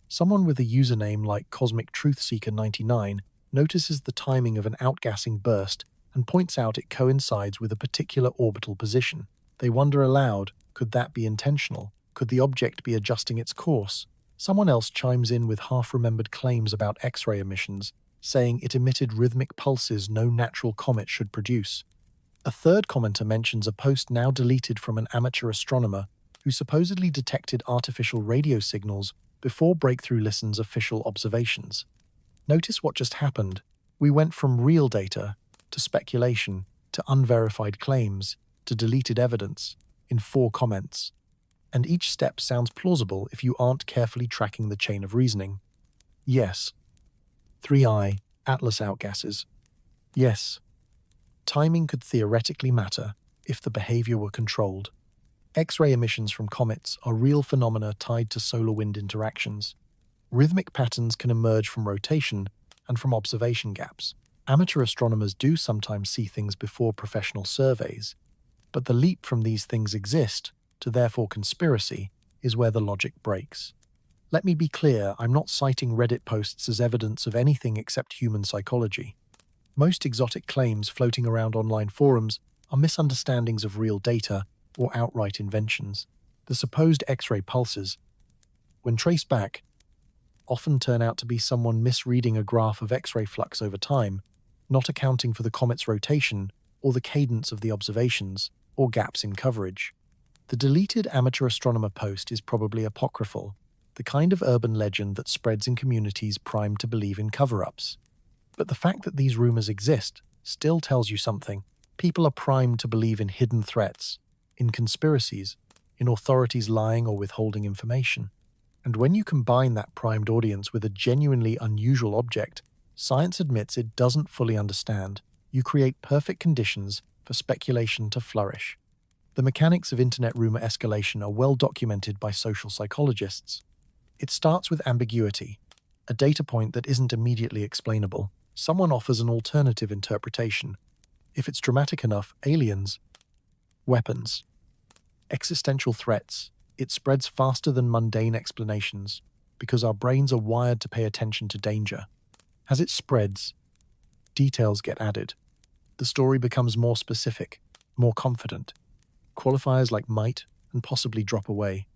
Someone with a username like Cosmic Truth Seeker 99 notices the timing of an outgassing burst and points out it coincides with a particular orbital position. They wonder aloud, could that be intentional? Could the object be adjusting its course? Someone else chimes in with half-remembered claims about X-ray emissions, saying it emitted rhythmic pulses no natural comet should produce. A third commenter mentions a post now deleted from an amateur astronomer who supposedly detected artificial radio signals before Breakthrough Listen's official observations. Notice what just happened. We went from real data to speculation to unverified claims to deleted evidence in 4 comments. And each step sounds plausible if you aren't carefully tracking the chain of reasoning. Yes. 3i Atlas outgasses. Yes. Timing could theoretically matter if the behavior were controlled. X-ray emissions from comets are real phenomena tied to solar-wind interactions. Rhythmic patterns can emerge from rotation and from observation gaps. Amateur astronomers do sometimes see things before professional surveys, but the leap from these things exist to therefore conspiracy is where the logic breaks. Let me be clear, I'm not citing Reddit posts as evidence of anything except human psychology. Most exotic claims floating around online forums are misunderstandings of real data or outright inventions. The supposed X-ray pulses, when traced back, often turn out to be someone misreading a graph of X-ray flux over time, not accounting for the comet's rotation or the cadence of the observations or gaps in coverage. The deleted amateur astronomer post is probably apocryphal, the kind of urban legend that spreads in communities primed to believe in cover-ups. But the fact that these rumors exist still tells you something. People are primed to believe in hidden threats, in conspiracies, in authorities lying or withholding information. And when you combine that primed audience with a genuinely unusual object science admits it doesn't fully understand, you create perfect conditions for speculation to flourish. The mechanics of internet rumor escalation are well documented by social psychologists. It starts with ambiguity, a data point that isn't immediately explainable. Someone offers an alternative interpretation. If it's dramatic enough, aliens, weapons, existential threats, it spreads faster than mundane explanations because our brains are wired to pay attention to danger. As it spreads, details get added. The story becomes more specific, more confident. Qualifiers like might and possibly drop away,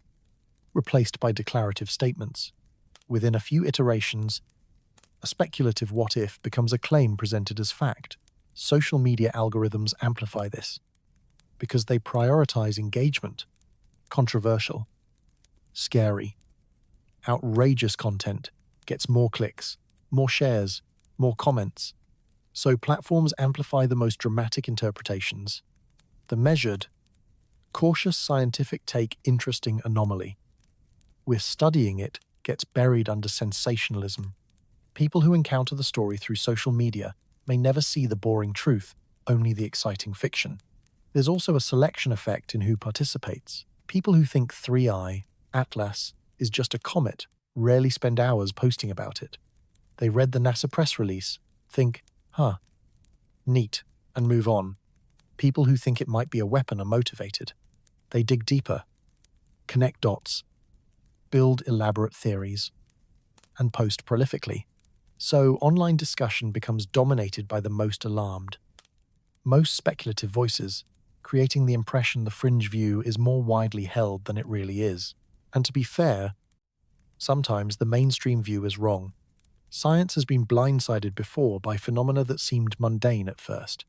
replaced by declarative statements. Within a few iterations, a speculative what-if becomes a claim presented as fact. Social media algorithms amplify this because they prioritize engagement, controversial, scary, outrageous content gets more clicks, more shares, more comments. So platforms amplify the most dramatic interpretations. The measured, cautious scientific take interesting anomaly. We're studying it gets buried under sensationalism. People who encounter the story through social media may never see the boring truth, only the exciting fiction. There's also a selection effect in who participates. People who think 3i, Atlas, is just a comet rarely spend hours posting about it. They read the NASA press release, think, neat, and move on. People who think it might be a weapon are motivated. They dig deeper, connect dots, build elaborate theories, and post prolifically. So online discussion becomes dominated by the most alarmed, most speculative voices, creating the impression the fringe view is more widely held than it really is. And to be fair, sometimes the mainstream view is wrong. Science has been blindsided before by phenomena that seemed mundane at first,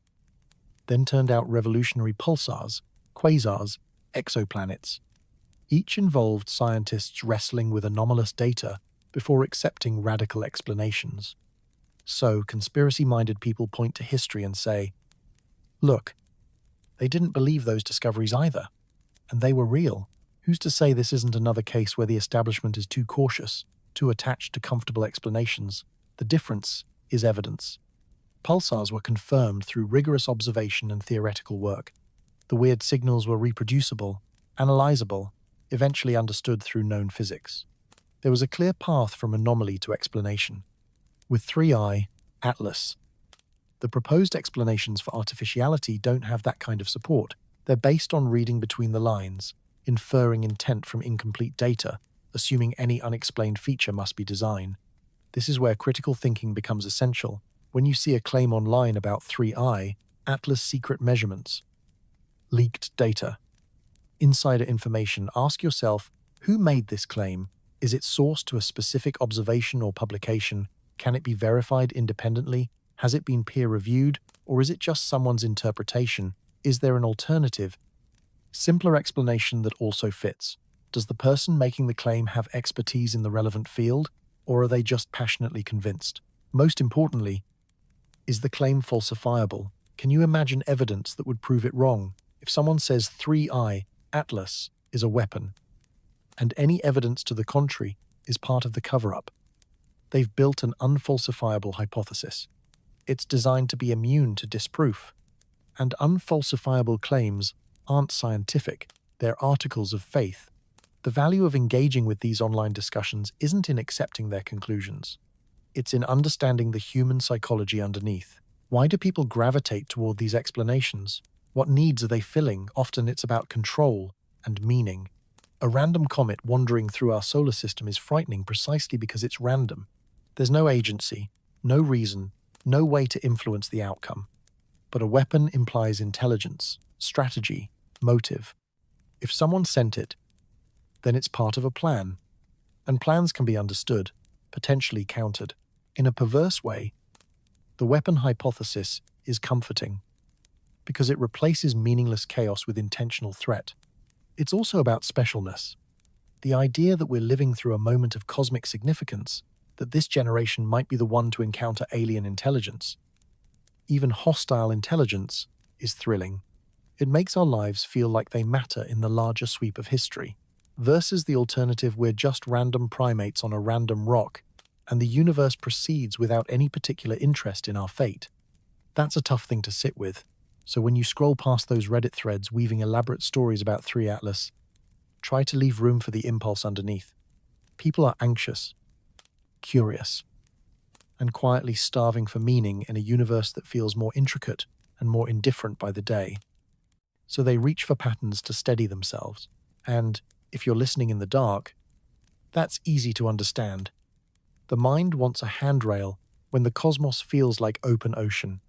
then turned out revolutionary pulsars, quasars, exoplanets. Each involved scientists wrestling with anomalous data before accepting radical explanations. So, conspiracy-minded people point to history and say, look, they didn't believe those discoveries either, and they were real. Who's to say this isn't another case where the establishment is too cautious, too attached to comfortable explanations? The difference is evidence. Pulsars were confirmed through rigorous observation and theoretical work. The weird signals were reproducible, analyzable, eventually understood through known physics. There was a clear path from anomaly to explanation. With 3i, Atlas, the proposed explanations for artificiality don't have that kind of support. They're based on reading between the lines, inferring intent from incomplete data, assuming any unexplained feature must be design. This is where critical thinking becomes essential. When you see a claim online about 3i, Atlas secret measurements, leaked data, insider information, ask yourself, who made this claim? Is it sourced to a specific observation or publication? Can it be verified independently? Has it been peer-reviewed? Or is it just someone's interpretation? Is there an alternative, simpler explanation that also fits? Does the person making the claim have expertise in the relevant field, or are they just passionately convinced? Most importantly, is the claim falsifiable? Can you imagine evidence that would prove it wrong? If someone says 3i, Atlas, is a weapon, and any evidence to the contrary is part of the cover-up, they've built an unfalsifiable hypothesis. It's designed to be immune to disproof. And unfalsifiable claims aren't scientific, they're articles of faith. The value of engaging with these online discussions isn't in accepting their conclusions. It's in understanding the human psychology underneath. Why do people gravitate toward these explanations? What needs are they filling? Often it's about control and meaning. A random comet wandering through our solar system is frightening precisely because it's random. There's no agency, no reason, no way to influence the outcome. But a weapon implies intelligence, strategy, motive. If someone sent it, then it's part of a plan. And plans can be understood, potentially countered. In a perverse way, the weapon hypothesis is comforting because it replaces meaningless chaos with intentional threat. It's also about specialness. The idea that we're living through a moment of cosmic significance, that this generation might be the one to encounter alien intelligence, even hostile intelligence, is thrilling. It makes our lives feel like they matter in the larger sweep of history, versus the alternative we're just random primates on a random rock, and the universe proceeds without any particular interest in our fate. That's a tough thing to sit with. So when you scroll past those Reddit threads weaving elaborate stories about 3 Atlas, try to leave room for the impulse underneath. People are anxious, curious, and quietly starving for meaning in a universe that feels more intricate and more indifferent by the day. So they reach for patterns to steady themselves. And if you're listening in the dark, that's easy to understand. The mind wants a handrail when the cosmos feels like open ocean,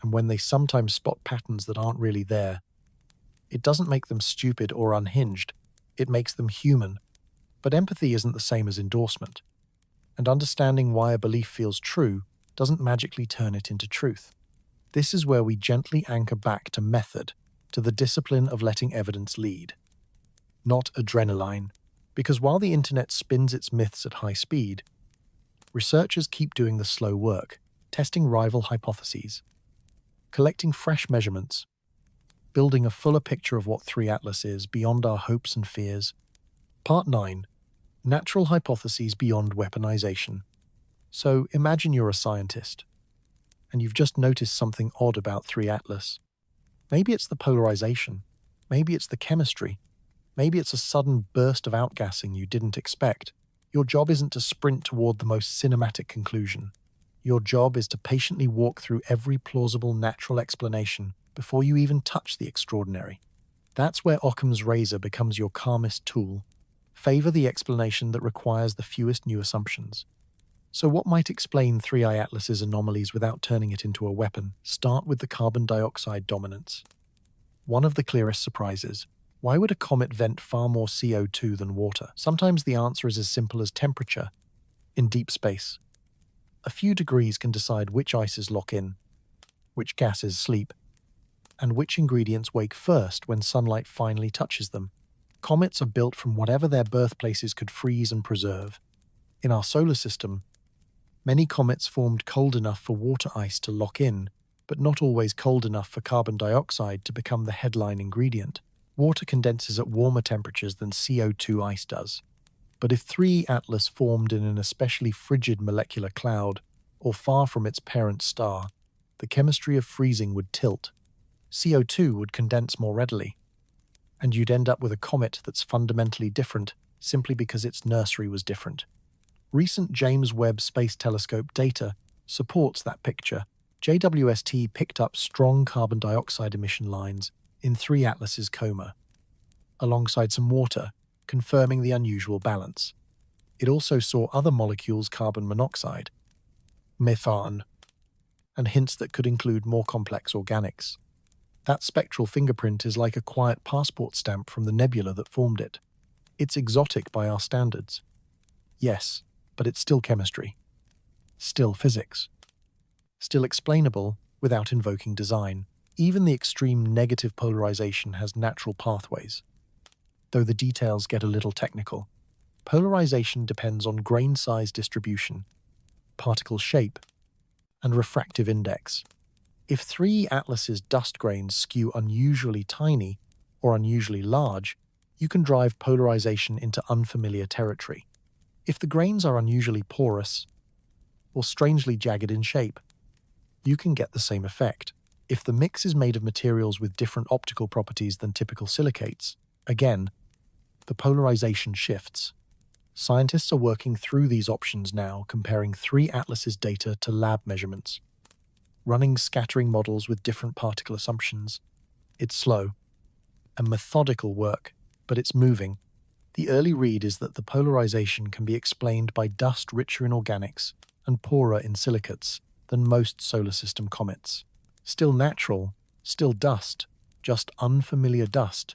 and when they sometimes spot patterns that aren't really there. It doesn't make them stupid or unhinged, it makes them human. But empathy isn't the same as endorsement. And understanding why a belief feels true doesn't magically turn it into truth. This is where we gently anchor back to method, to the discipline of letting evidence lead. Not adrenaline, because while the internet spins its myths at high speed, researchers keep doing the slow work, testing rival hypotheses, collecting fresh measurements, building a fuller picture of what 3 Atlas is beyond our hopes and fears. Part 9. Natural hypotheses beyond weaponization. So imagine you're a scientist. and you've just noticed something odd about 3 Atlas. Maybe it's the polarization. Maybe it's the chemistry. Maybe it's a sudden burst of outgassing you didn't expect. Your job isn't to sprint toward the most cinematic conclusion. Your job is to patiently walk through every plausible natural explanation before you even touch the extraordinary. That's where Occam's razor becomes your calmest tool. Favor the explanation that requires the fewest new assumptions. So what might explain 3I Atlas's anomalies without turning it into a weapon? Start with the carbon dioxide dominance. One of the clearest surprises. Why would a comet vent far more CO2 than water? Sometimes the answer is as simple as temperature. In deep space, a few degrees can decide which ices lock in, which gases sleep, and which ingredients wake first when sunlight finally touches them. Comets are built from whatever their birthplaces could freeze and preserve. In our solar system, many comets formed cold enough for water ice to lock in, but not always cold enough for carbon dioxide to become the headline ingredient. Water condenses at warmer temperatures than CO2 ice does. But if 3 Atlas formed in an especially frigid molecular cloud, or far from its parent star, the chemistry of freezing would tilt. CO2 would condense more readily, and you'd end up with a comet that's fundamentally different simply because its nursery was different. Recent James Webb Space Telescope data supports that picture. JWST picked up strong carbon dioxide emission lines in 3 Atlas's coma, alongside some water, confirming the unusual balance. It also saw other molecules, carbon monoxide, methane, and hints that could include more complex organics. That spectral fingerprint is like a quiet passport stamp from the nebula that formed it. It's exotic by our standards. Yes, but it's still chemistry. Still physics. Still explainable without invoking design. Even the extreme negative polarization has natural pathways, though the details get a little technical. Polarization depends on grain size distribution, particle shape, and refractive index. If 3 Atlas's dust grains skew unusually tiny or unusually large, you can drive polarization into unfamiliar territory. If the grains are unusually porous or strangely jagged in shape, you can get the same effect. If the mix is made of materials with different optical properties than typical silicates, again, the polarization shifts. Scientists are working through these options now, comparing 3 Atlas's data to lab measurements, running scattering models with different particle assumptions. It's slow and methodical work, but it's moving. The early read is that the polarization can be explained by dust richer in organics and poorer in silicates than most solar system comets. Still natural, still dust, just unfamiliar dust.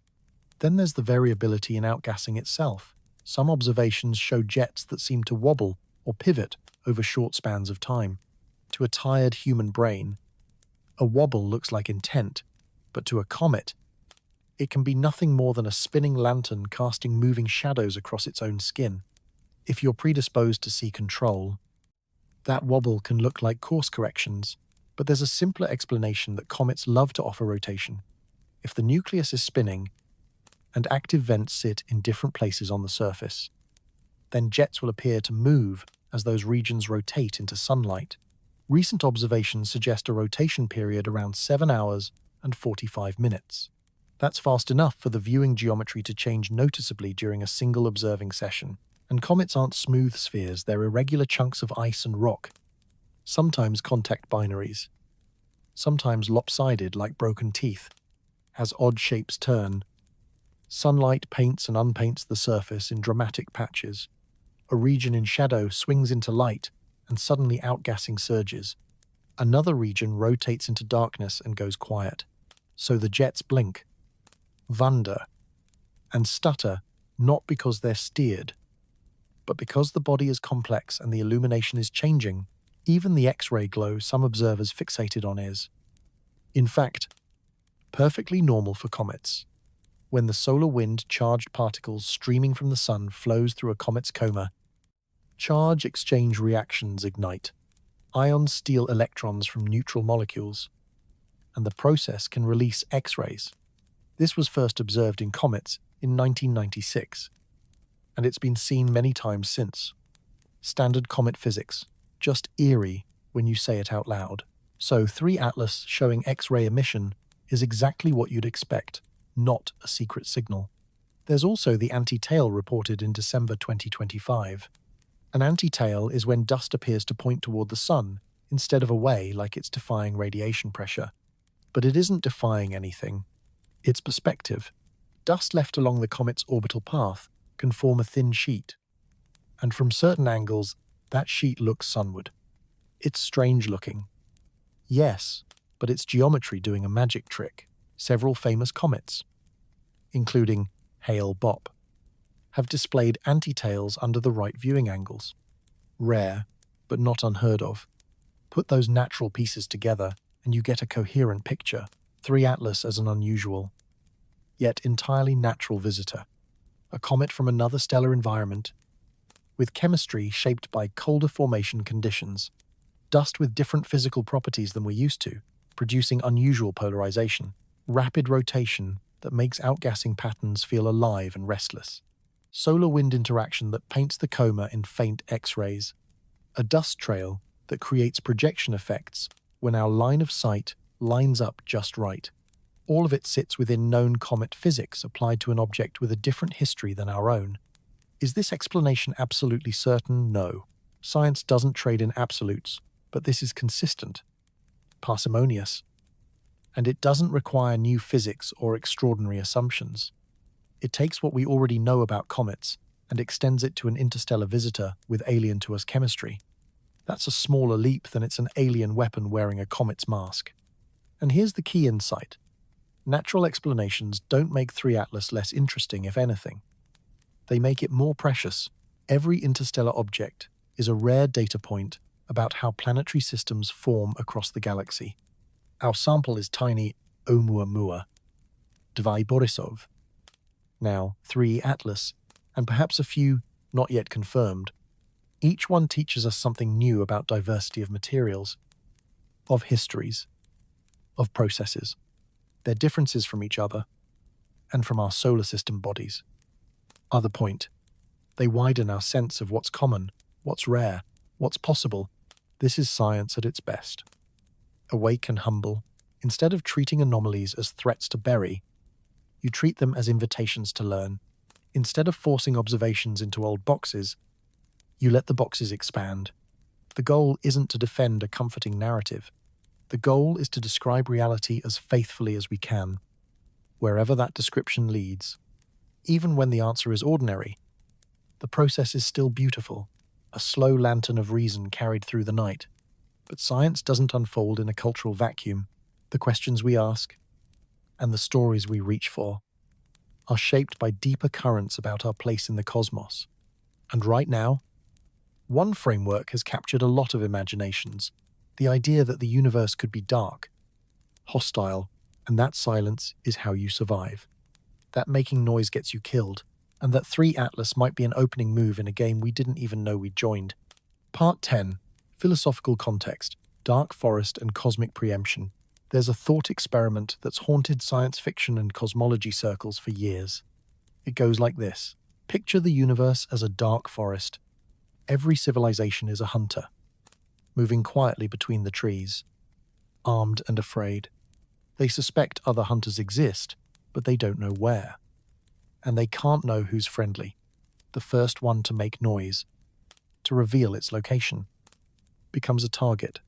Then there's the variability in outgassing itself. Some observations show jets that seem to wobble or pivot over short spans of time. To a tired human brain, a wobble looks like intent, but to a comet, it can be nothing more than a spinning lantern casting moving shadows across its own skin. If you're predisposed to see control, that wobble can look like course corrections, but there's a simpler explanation that comets love to offer rotation. If the nucleus is spinning, and active vents sit in different places on the surface, then jets will appear to move as those regions rotate into sunlight. Recent observations suggest a rotation period around 7 hours and 45 minutes. That's fast enough for the viewing geometry to change noticeably during a single observing session. And comets aren't smooth spheres, they're irregular chunks of ice and rock, sometimes contact binaries, sometimes lopsided like broken teeth. As odd shapes turn, sunlight paints and unpaints the surface in dramatic patches. A region in shadow swings into light and suddenly outgassing surges. Another region rotates into darkness and goes quiet. So the jets blink, wander, and stutter, not because they're steered, but because the body is complex and the illumination is changing. Even the X-ray glow some observers fixated on is, in fact, perfectly normal for comets. When the solar wind charged particles streaming from the sun flows through a comet's coma, charge exchange reactions ignite. Ions steal electrons from neutral molecules, and the process can release X-rays. This was first observed in comets in 1996, and it's been seen many times since. Standard comet physics, just eerie when you say it out loud. So 3 Atlas showing X-ray emission is exactly what you'd expect, not a secret signal. There's also the anti-tail reported in December 2025. An anti-tail is when dust appears to point toward the sun instead of away, like it's defying radiation pressure. But it isn't defying anything. It's perspective. Dust left along the comet's orbital path can form a thin sheet. And from certain angles, that sheet looks sunward. It's strange looking. Yes, but it's geometry doing a magic trick. Several famous comets, including Hale-Bopp, have displayed anti-tails under the right viewing angles. Rare, but not unheard of. Put those natural pieces together and you get a coherent picture. 3 Atlas as an unusual, yet entirely natural visitor. A comet from another stellar environment, with chemistry shaped by colder formation conditions. Dust with different physical properties than we're used to, producing unusual polarization. Rapid rotation that makes outgassing patterns feel alive and restless. Solar-wind interaction that paints the coma in faint X-rays. A dust trail that creates projection effects when our line of sight lines up just right. All of it sits within known comet physics applied to an object with a different history than our own. Is this explanation absolutely certain? No. Science doesn't trade in absolutes, but this is consistent, parsimonious, and it doesn't require new physics or extraordinary assumptions. It takes what we already know about comets and extends it to an interstellar visitor with alien-to-us chemistry. That's a smaller leap than it's an alien weapon wearing a comet's mask. And here's the key insight. Natural explanations don't make 3 Atlas less interesting, if anything. They make it more precious. Every interstellar object is a rare data point about how planetary systems form across the galaxy. Our sample is tiny Oumuamua, 2 Borisov, now 3 Atlas, and perhaps a few not yet confirmed. Each one teaches us something new about diversity of materials, of histories, of processes, their differences from each other, and from our solar system bodies. Other point, they widen our sense of what's common, what's rare, what's possible. This is science at its best. Awake and humble, instead of treating anomalies as threats to bury, you treat them as invitations to learn. Instead of forcing observations into old boxes, you let the boxes expand. The goal isn't to defend a comforting narrative. The goal is to describe reality as faithfully as we can, wherever that description leads. Even when the answer is ordinary, the process is still beautiful, a slow lantern of reason carried through the night. But science doesn't unfold in a cultural vacuum. The questions we ask, and the stories we reach for, are shaped by deeper currents about our place in the cosmos. And right now, one framework has captured a lot of imaginations. The idea that the universe could be dark, hostile, and that silence is how you survive. That making noise gets you killed, and that 3 Atlas might be an opening move in a game we didn't even know we'd joined. Part 10. Philosophical context, dark forest and cosmic preemption. There's a thought experiment that's haunted science fiction and cosmology circles for years. It goes like this. Picture the universe as a dark forest. Every civilization is a hunter, moving quietly between the trees, armed and afraid. They suspect other hunters exist, but they don't know where. And they can't know who's friendly. The first one to make noise, to reveal its location, becomes a target.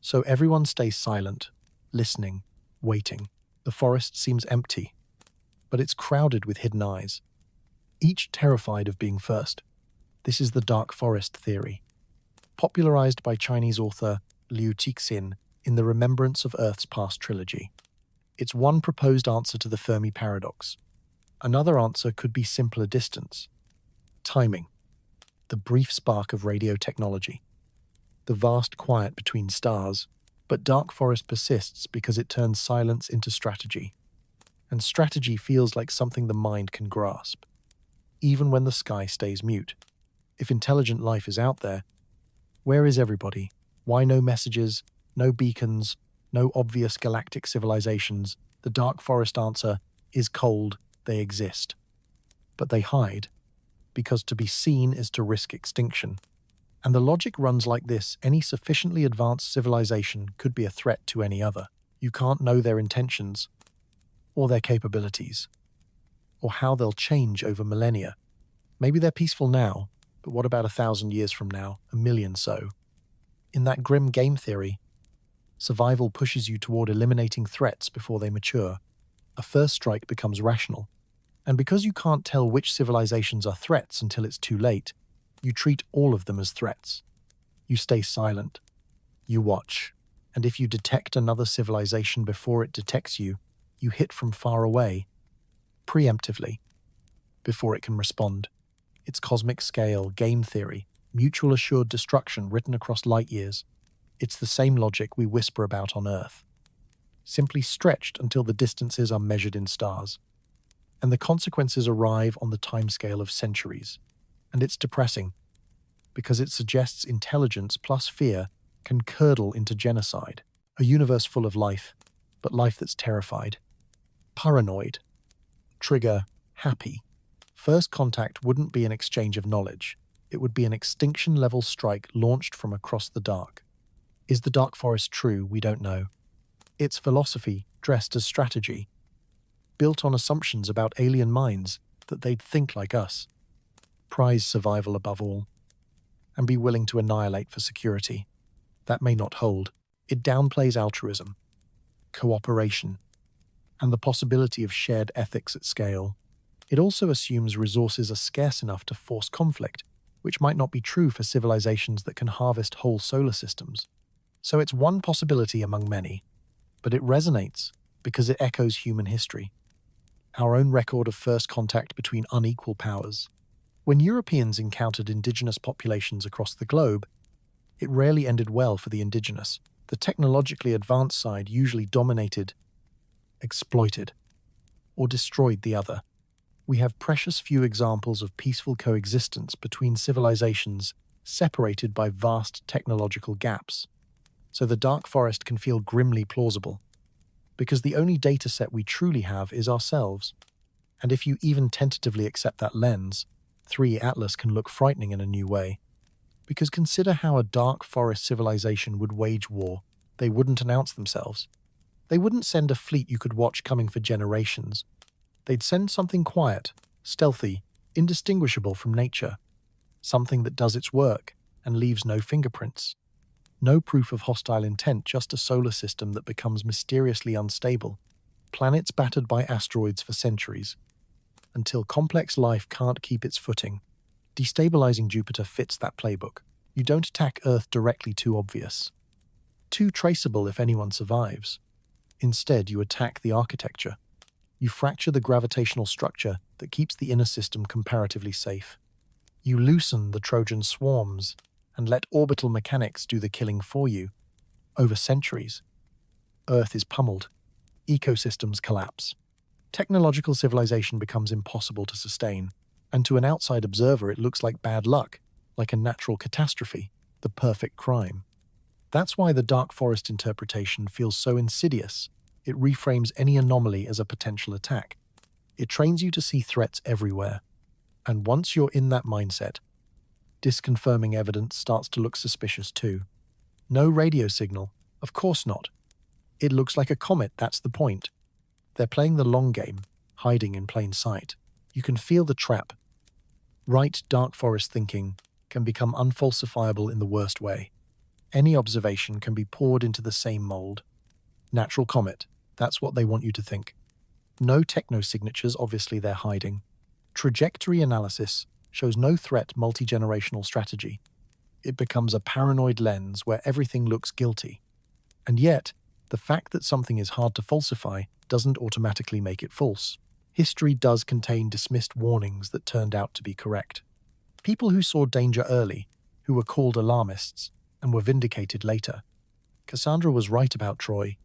So everyone stays silent, listening, waiting. The forest seems empty, but it's crowded with hidden eyes, each terrified of being first. This is the dark forest theory, popularized by Chinese author Liu Cixin in the Remembrance of Earth's Past trilogy. It's one proposed answer to the Fermi paradox. Another answer could be simpler distance, timing, the brief spark of radio technology, the vast quiet between stars. But dark forest persists because it turns silence into strategy. And strategy feels like something the mind can grasp, even when the sky stays mute. If intelligent life is out there, where is everybody? Why no messages, no beacons, no obvious galactic civilizations? The dark forest answer is cold. They exist. But they hide, because to be seen is to risk extinction. And the logic runs like this: any sufficiently advanced civilization could be a threat to any other. You can't know their intentions, or their capabilities, or how they'll change over millennia. Maybe they're peaceful now, but what about 1,000 years from now, 1,000,000 so? In that grim game theory, survival pushes you toward eliminating threats before they mature. A first strike becomes rational. And because you can't tell which civilizations are threats until it's too late, you treat all of them as threats. You stay silent. You watch. And if you detect another civilization before it detects you, you hit from far away, preemptively, before it can respond. It's cosmic scale, game theory, mutual assured destruction written across light years. It's the same logic we whisper about on Earth, simply stretched until the distances are measured in stars. And the consequences arrive on the timescale of centuries. And it's depressing, because it suggests intelligence plus fear can curdle into genocide. A universe full of life, but life that's terrified. Paranoid. Trigger, happy. First contact wouldn't be an exchange of knowledge. It would be an extinction-level strike launched from across the dark. Is the dark forest true? We don't know. It's philosophy dressed as strategy, built on assumptions about alien minds that they'd think like us, prize survival above all, and be willing to annihilate for security. That may not hold. It downplays altruism, cooperation, and the possibility of shared ethics at scale. It also assumes resources are scarce enough to force conflict, which might not be true for civilizations that can harvest whole solar systems. So it's one possibility among many, but it resonates because it echoes human history, our own record of first contact between unequal powers. When Europeans encountered indigenous populations across the globe, it rarely ended well for the indigenous. The technologically advanced side usually dominated, exploited, or destroyed the other. We have precious few examples of peaceful coexistence between civilizations separated by vast technological gaps. So the dark forest can feel grimly plausible, because the only data set we truly have is ourselves. And if you even tentatively accept that lens, 3 Atlas can look frightening in a new way. Because consider how a dark forest civilization would wage war. They wouldn't announce themselves. They wouldn't send a fleet you could watch coming for generations. They'd send something quiet, stealthy, indistinguishable from nature. Something that does its work and leaves no fingerprints. No proof of hostile intent, just a solar system that becomes mysteriously unstable. Planets battered by asteroids for centuries, until complex life can't keep its footing. Destabilizing Jupiter fits that playbook. You don't attack Earth directly, too obvious, too traceable if anyone survives. Instead, you attack the architecture. You fracture the gravitational structure that keeps the inner system comparatively safe. You loosen the Trojan swarms and let orbital mechanics do the killing for you. Over centuries, Earth is pummeled. Ecosystems collapse. Technological civilization becomes impossible to sustain, and to an outside observer it looks like bad luck, like a natural catastrophe, the perfect crime. That's why the dark forest interpretation feels so insidious. It reframes any anomaly as a potential attack. It trains you to see threats everywhere. And once you're in that mindset, disconfirming evidence starts to look suspicious too. No radio signal, of course not. It looks like a comet, that's the point. They're playing the long game, hiding in plain sight. You can feel the trap. Right dark forest thinking can become unfalsifiable in the worst way. Any observation can be poured into the same mold. Natural comet, that's what they want you to think. No techno-signatures, obviously they're hiding. Trajectory analysis shows no threat, multi-generational strategy. It becomes a paranoid lens where everything looks guilty. And yet, the fact that something is hard to falsify doesn't automatically make it false. History does contain dismissed warnings that turned out to be correct. People who saw danger early, who were called alarmists, and were vindicated later. Cassandra was right about Troy.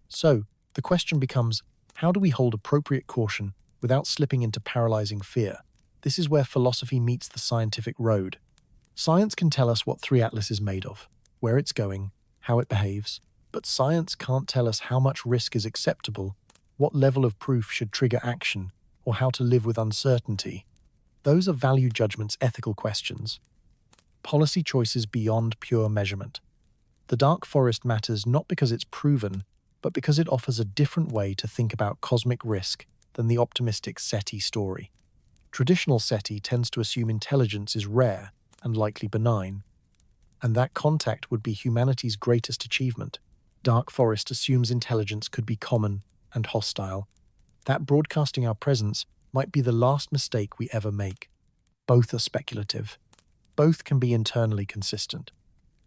So, the question becomes, how do we hold appropriate caution without slipping into paralyzing fear? This is where philosophy meets the scientific road. Science can tell us what 3 Atlas is made of, where it's going, how it behaves, but science can't tell us how much risk is acceptable, what level of proof should trigger action, or how to live with uncertainty. Those are value judgments, ethical questions. policy choices beyond pure measurement. The dark forest matters not because it's proven, but because it offers a different way to think about cosmic risk than the optimistic SETI story. Traditional SETI tends to assume intelligence is rare and likely benign, and that contact would be humanity's greatest achievement. Dark forest assumes intelligence could be common and hostile. That broadcasting our presence might be the last mistake we ever make. Both are speculative. Both can be internally consistent.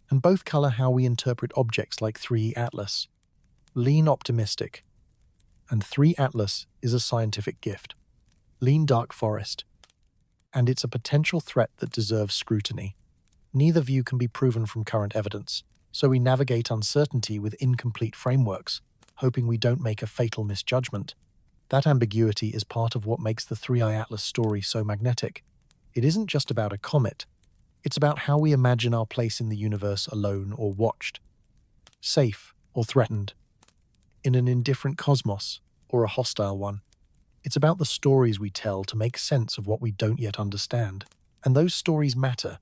And both color how we interpret objects like 3E Atlas. Lean optimistic. And 3 Atlas is a scientific gift. Lean dark forest. And it's a potential threat that deserves scrutiny. Neither view can be proven from current evidence, so we navigate uncertainty with incomplete frameworks, hoping we don't make a fatal misjudgment. That ambiguity is part of what makes the 3I Atlas story so magnetic. It isn't just about a comet. It's about how we imagine our place in the universe alone or watched, safe or threatened, in an indifferent cosmos or a hostile one. It's about the stories we tell to make sense of what we don't yet understand. And those stories matter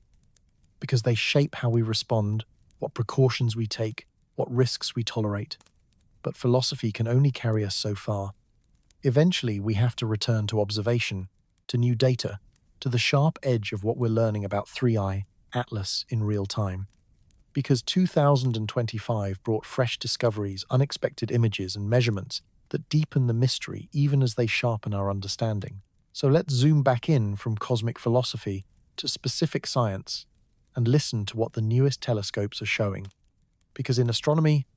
because they shape how we respond, what precautions we take, what risks we tolerate. But philosophy can only carry us so far. Eventually, we have to return to observation, to new data, to the sharp edge of what we're learning about 3I Atlas in real time. Because 2025 brought fresh discoveries, unexpected images, and measurements that deepen the mystery even as they sharpen our understanding. So let's zoom back in from cosmic philosophy to specific science and listen to what the newest telescopes are showing. Because in astronomy,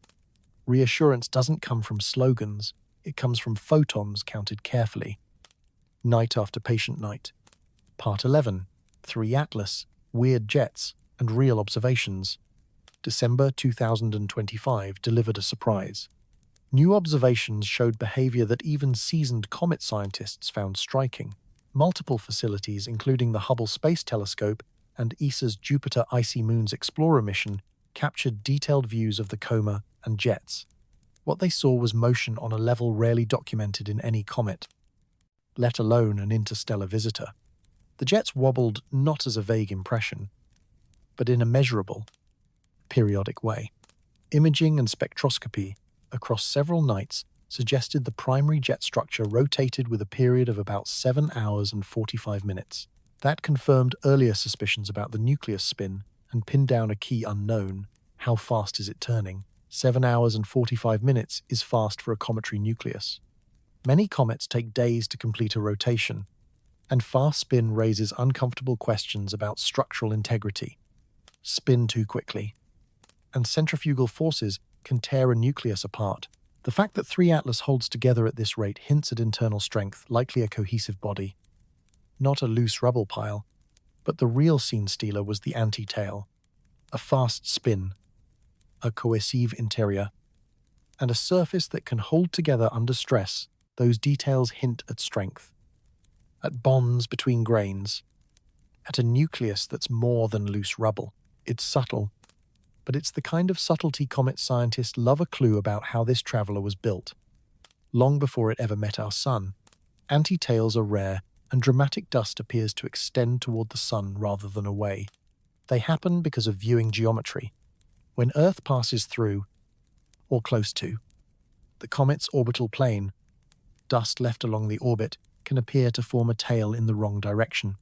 reassurance doesn't come from slogans, it comes from photons counted carefully. Night after patient night. Part 11, 3 Atlas, Weird Jets, and Real Observations. December 2025 delivered a surprise. New observations showed behavior that even seasoned comet scientists found striking. Multiple facilities, including the Hubble Space Telescope and ESA's Jupiter Icy Moons Explorer mission, captured detailed views of the coma and jets. What they saw was motion on a level rarely documented in any comet, let alone an interstellar visitor. The jets wobbled not as a vague impression, but in a measurable, periodic way. Imaging and spectroscopy across several nights suggested the primary jet structure rotated with a period of about 7 hours and 45 minutes. That confirmed earlier suspicions about the nucleus spin and pinned down a key unknown. How fast is it turning? 7 hours and 45 minutes is fast for a cometary nucleus. Many comets take days to complete a rotation, and fast spin raises uncomfortable questions about structural integrity. Spin too quickly, and centrifugal forces can tear a nucleus apart. The fact that 3 Atlas holds together at this rate hints at internal strength, likely a cohesive body. Not a loose rubble pile, but the real scene stealer was the anti-tail. A fast spin, a cohesive interior, and a surface that can hold together under stress. Those details hint at strength, at bonds between grains, at a nucleus that's more than loose rubble. It's subtle, but it's the kind of subtlety comet scientists love a clue about how this traveler was built. Long before it ever met our sun, anti-tails are rare, and dramatic dust appears to extend toward the sun rather than away. They happen because of viewing geometry. When Earth passes through, or close to, the comet's orbital plane, dust left along the orbit can appear to form a tail in the wrong direction.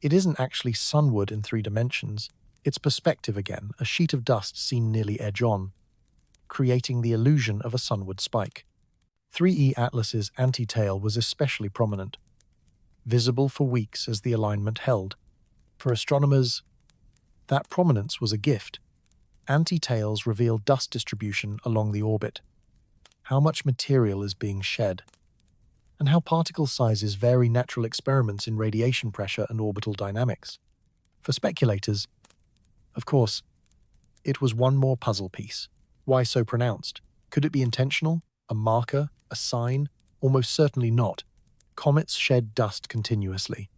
It isn't actually sunward in 3 dimensions. It's perspective again, a sheet of dust seen nearly edge-on, creating the illusion of a sunward spike. 3E Atlas's anti-tail was especially prominent, visible for weeks as the alignment held. For astronomers, that prominence was a gift. Anti-tails reveal dust distribution along the orbit, how much material is being shed, and how particle sizes vary natural experiments in radiation pressure and orbital dynamics. For speculators, of course, it was one more puzzle piece. Why so pronounced? Could it be intentional? A marker? A sign? Almost certainly not. Comets shed dust continuously,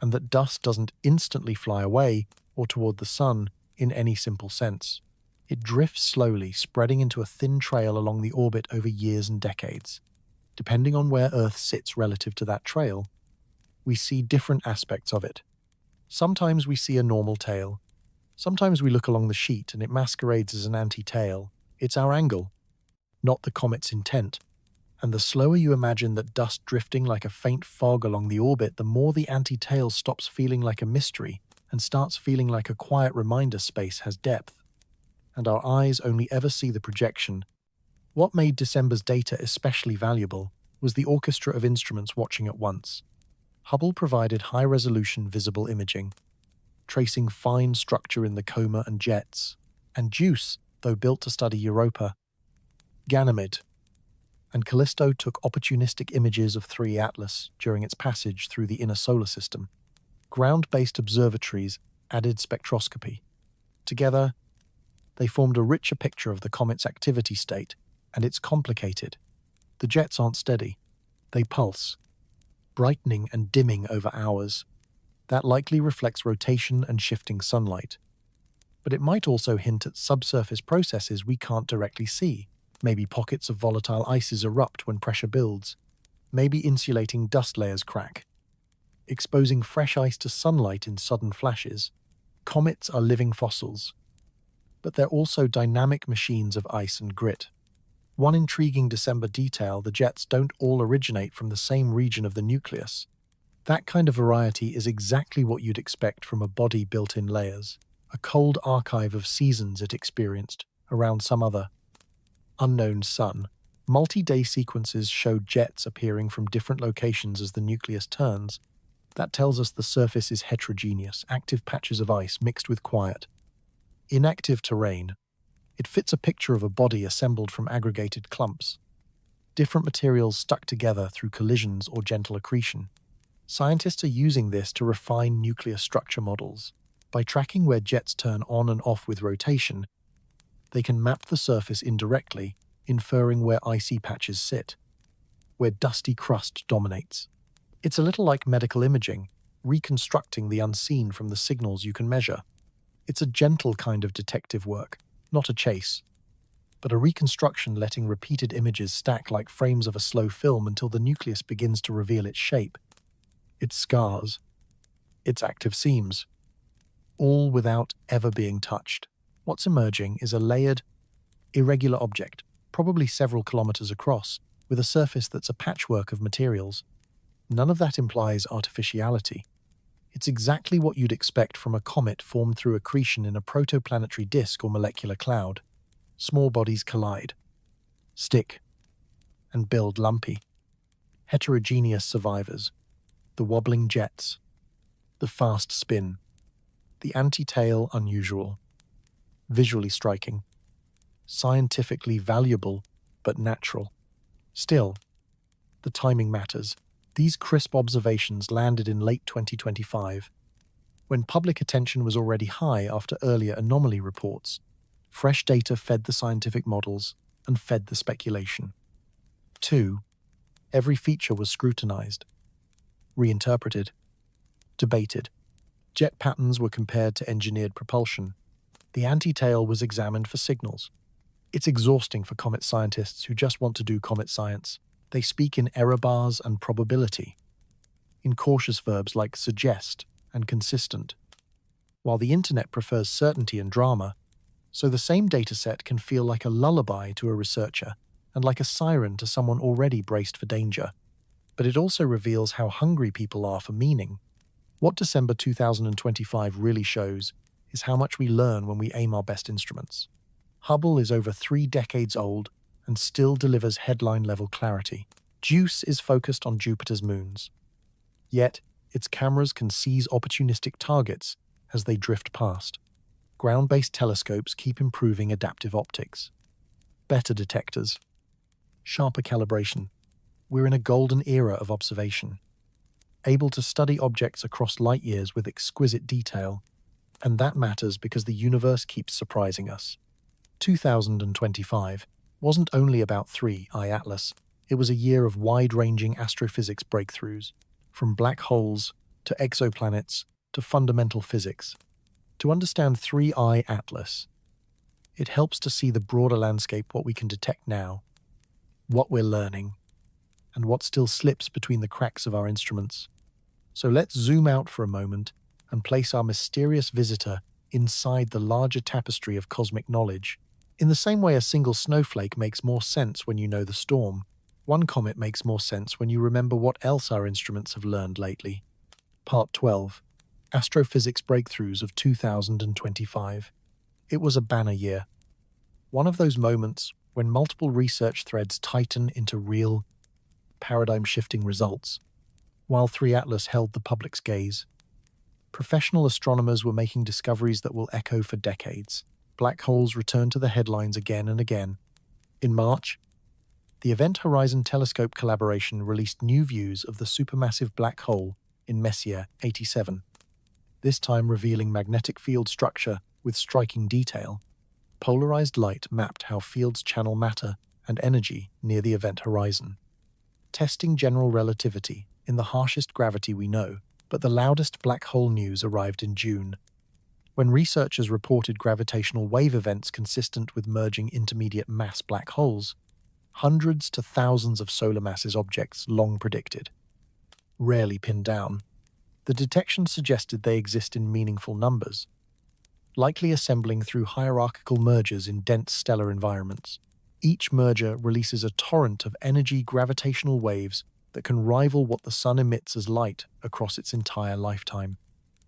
and that dust doesn't instantly fly away or toward the sun in any simple sense. It drifts slowly, spreading into a thin trail along the orbit over years and decades. Depending on where Earth sits relative to that trail, we see different aspects of it. Sometimes we see a normal tail, Sometimes we look along the sheet and it masquerades as an anti-tail. It's our angle, not the comet's intent. And the slower you imagine that dust drifting like a faint fog along the orbit, the more the anti-tail stops feeling like a mystery and starts feeling like a quiet reminder space has depth. And our eyes only ever see the projection. What made December's data especially valuable was the orchestra of instruments watching at once. Hubble provided high-resolution visible imaging, tracing fine structure in the coma and jets, and JUICE, though built to study Europa, Ganymede, and Callisto took opportunistic images of 3 Atlas during its passage through the inner solar system. Ground-based observatories added spectroscopy. Together, they formed a richer picture of the comet's activity state, and it's complicated. The jets aren't steady. They pulse, brightening and dimming over hours. That likely reflects rotation and shifting sunlight. But it might also hint at subsurface processes we can't directly see. Maybe pockets of volatile ices erupt when pressure builds. Maybe insulating dust layers crack, exposing fresh ice to sunlight in sudden flashes. Comets are living fossils, but they're also dynamic machines of ice and grit. One intriguing December detail: the jets don't all originate from the same region of the nucleus. That kind of variety is exactly what you'd expect from a body built in layers, a cold archive of seasons it experienced around some other unknown sun. Multi-day sequences showed jets appearing from different locations as the nucleus turns. That tells us the surface is heterogeneous, active patches of ice mixed with quiet, inactive terrain. It fits a picture of a body assembled from aggregated clumps, different materials stuck together through collisions or gentle accretion. Scientists are using this to refine nuclear structure models. By tracking where jets turn on and off with rotation, they can map the surface indirectly, inferring where icy patches sit, where dusty crust dominates. It's a little like medical imaging, reconstructing the unseen from the signals you can measure. It's a gentle kind of detective work, not a chase, but a reconstruction letting repeated images stack like frames of a slow film until the nucleus begins to reveal its shape, its scars, its active seams, all without ever being touched. What's emerging is a layered, irregular object, probably several kilometers across, with a surface that's a patchwork of materials. None of that implies artificiality. It's exactly what you'd expect from a comet formed through accretion in a protoplanetary disk or molecular cloud. Small bodies collide, stick, and build lumpy, heterogeneous survivors. The wobbling jets, the fast spin, the anti-tail unusual, visually striking, scientifically valuable but natural. Still, the timing matters. These crisp observations landed in late 2025, when public attention was already high after earlier anomaly reports. Fresh data fed the scientific models and fed the speculation. 2. Every feature was scrutinized, reinterpreted, debated. Jet patterns were compared to engineered propulsion. The anti-tail was examined for signals. It's exhausting for comet scientists who just want to do comet science. They speak in error bars and probability, in cautious verbs like suggest and consistent, while the internet prefers certainty and drama. So the same dataset can feel like a lullaby to a researcher and like a siren to someone already braced for danger. But it also reveals how hungry people are for meaning. What December 2025 really shows is how much we learn when we aim our best instruments. Hubble is over 3 decades old and still delivers headline-level clarity. JUICE is focused on Jupiter's moons. Yet, its cameras can seize opportunistic targets as they drift past. Ground-based telescopes keep improving adaptive optics, better detectors, sharper calibration. We're in a golden era of observation, able to study objects across light years with exquisite detail, and that matters because the universe keeps surprising us. 2025 wasn't only about 3I Atlas, it was a year of wide-ranging astrophysics breakthroughs, from black holes to exoplanets to fundamental physics. To understand 3I Atlas, it helps to see the broader landscape, what we can detect now, what we're learning, and what still slips between the cracks of our instruments. So let's zoom out for a moment and place our mysterious visitor inside the larger tapestry of cosmic knowledge. In the same way a single snowflake makes more sense when you know the storm, one comet makes more sense when you remember what else our instruments have learned lately. Part 12. Astrophysics Breakthroughs of 2025. It was a banner year. One of those moments when multiple research threads tighten into real, paradigm-shifting results, while 3 Atlas held the public's gaze. Professional astronomers were making discoveries that will echo for decades. Black holes returned to the headlines again and again. In March, the Event Horizon Telescope collaboration released new views of the supermassive black hole in Messier 87, this time revealing magnetic field structure with striking detail. Polarized light mapped how fields channel matter and energy near the event horizon, testing general relativity in the harshest gravity we know. But the loudest black hole news arrived in June, when researchers reported gravitational wave events consistent with merging intermediate mass black holes, hundreds to thousands of solar masses objects long predicted, rarely pinned down. The detection suggested they exist in meaningful numbers, likely assembling through hierarchical mergers in dense stellar environments. Each merger releases a torrent of energy gravitational waves that can rival what the sun emits as light across its entire lifetime.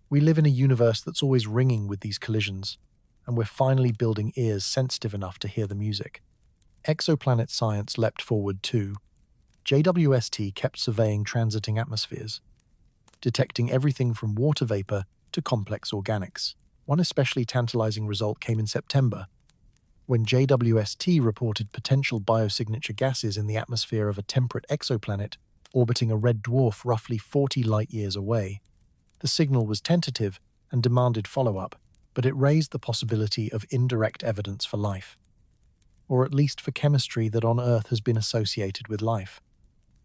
We live in a universe that's always ringing with these collisions, and we're finally building ears sensitive enough to hear the music. Exoplanet science leapt forward too. JWST kept surveying transiting atmospheres, detecting everything from water vapor to complex organics. One especially tantalizing result came in September, when JWST reported potential biosignature gases in the atmosphere of a temperate exoplanet orbiting a red dwarf roughly 40 light-years away. The signal was tentative and demanded follow-up, but it raised the possibility of indirect evidence for life, or at least for chemistry that on Earth has been associated with life.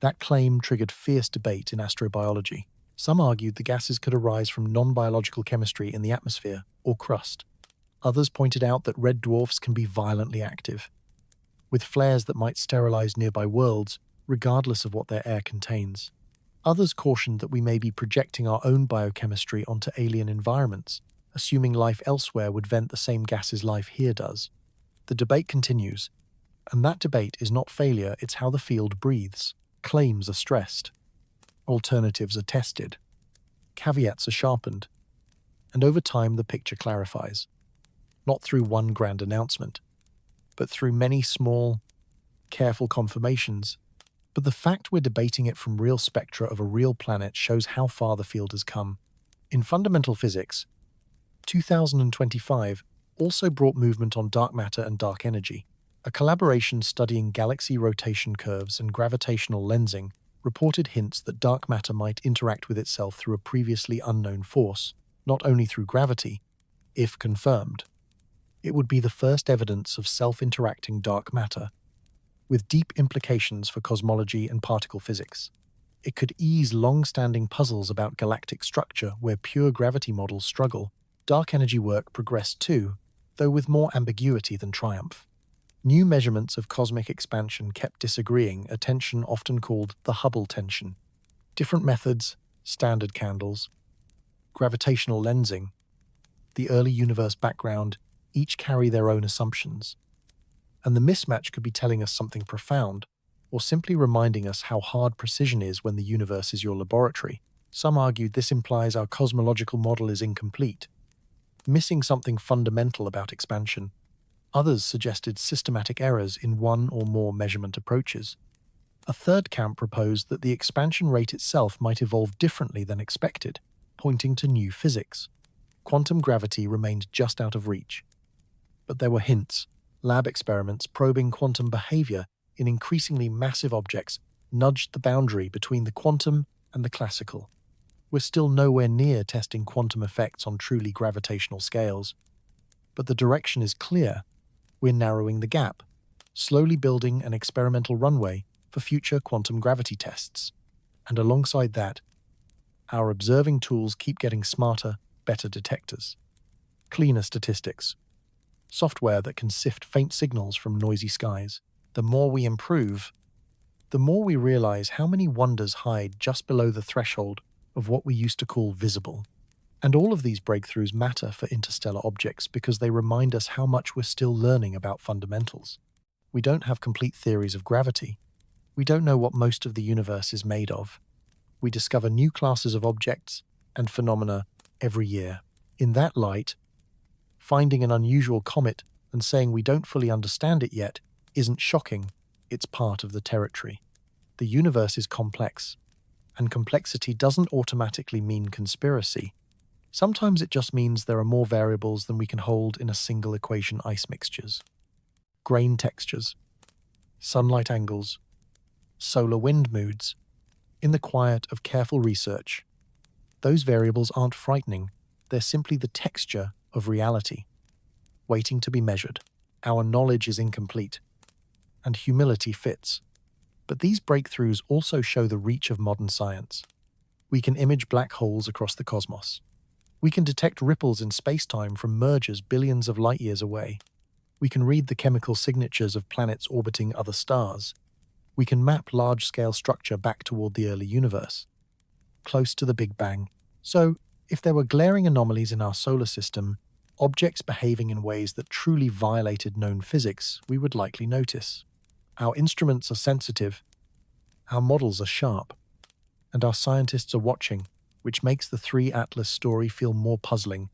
That claim triggered fierce debate in astrobiology. Some argued the gases could arise from non-biological chemistry in the atmosphere or crust. Others pointed out that red dwarfs can be violently active, with flares that might sterilize nearby worlds regardless of what their air contains. Others cautioned that we may be projecting our own biochemistry onto alien environments, assuming life elsewhere would vent the same gases life here does. The debate continues, and that debate is not failure, it's how the field breathes. Claims are stressed, alternatives are tested, caveats are sharpened, and over time the picture clarifies, not through one grand announcement, but through many small, careful confirmations. But the fact we're debating it from real spectra of a real planet shows how far the field has come. In fundamental physics, 2025 also brought movement on dark matter and dark energy. A collaboration studying galaxy rotation curves and gravitational lensing reported hints that dark matter might interact with itself through a previously unknown force, not only through gravity. If confirmed, it would be the first evidence of self-interacting dark matter, with deep implications for cosmology and particle physics. It could ease long-standing puzzles about galactic structure where pure gravity models struggle. Dark energy work progressed too, though with more ambiguity than triumph. New measurements of cosmic expansion kept disagreeing a tension often called the Hubble tension. Different methods, standard candles, gravitational lensing, the early universe background, each carry their own assumptions. And the mismatch could be telling us something profound, or simply reminding us how hard precision is when the universe is your laboratory. Some argued this implies our cosmological model is incomplete, missing something fundamental about expansion. Others suggested systematic errors in one or more measurement approaches. A third camp proposed that the expansion rate itself might evolve differently than expected, pointing to new physics. Quantum gravity remained just out of reach. But there were hints. Lab experiments probing quantum behavior in increasingly massive objects nudged the boundary between the quantum and the classical. We're still nowhere near testing quantum effects on truly gravitational scales. But the direction is clear. We're narrowing the gap, slowly building an experimental runway for future quantum gravity tests. And alongside that, our observing tools keep getting smarter, better detectors. Cleaner statistics, software that can sift faint signals from noisy skies. The more we improve, the more we realize how many wonders hide just below the threshold of what we used to call visible. And all of these breakthroughs matter for interstellar objects because they remind us how much we're still learning about fundamentals. We don't have complete theories of gravity. We don't know what most of the universe is made of. We discover new classes of objects and phenomena every year. In that light, finding an unusual comet and saying we don't fully understand it yet isn't shocking, it's part of the territory. The universe is complex, and complexity doesn't automatically mean conspiracy. Sometimes it just means there are more variables than we can hold in a single equation ice mixtures. Grain textures, sunlight angles, solar wind moods. In the quiet of careful research, those variables aren't frightening, they're simply the texture of reality, waiting to be measured. Our knowledge is incomplete, and humility fits. But these breakthroughs also show the reach of modern science. We can image black holes across the cosmos. We can detect ripples in space-time from mergers billions of light years away. We can read the chemical signatures of planets orbiting other stars. We can map large-scale structure back toward the early universe, close to the Big Bang. So, if there were glaring anomalies in our solar system, objects behaving in ways that truly violated known physics, we would likely notice. Our instruments are sensitive, our models are sharp, and our scientists are watching, which makes the 3 Atlas story feel more puzzling,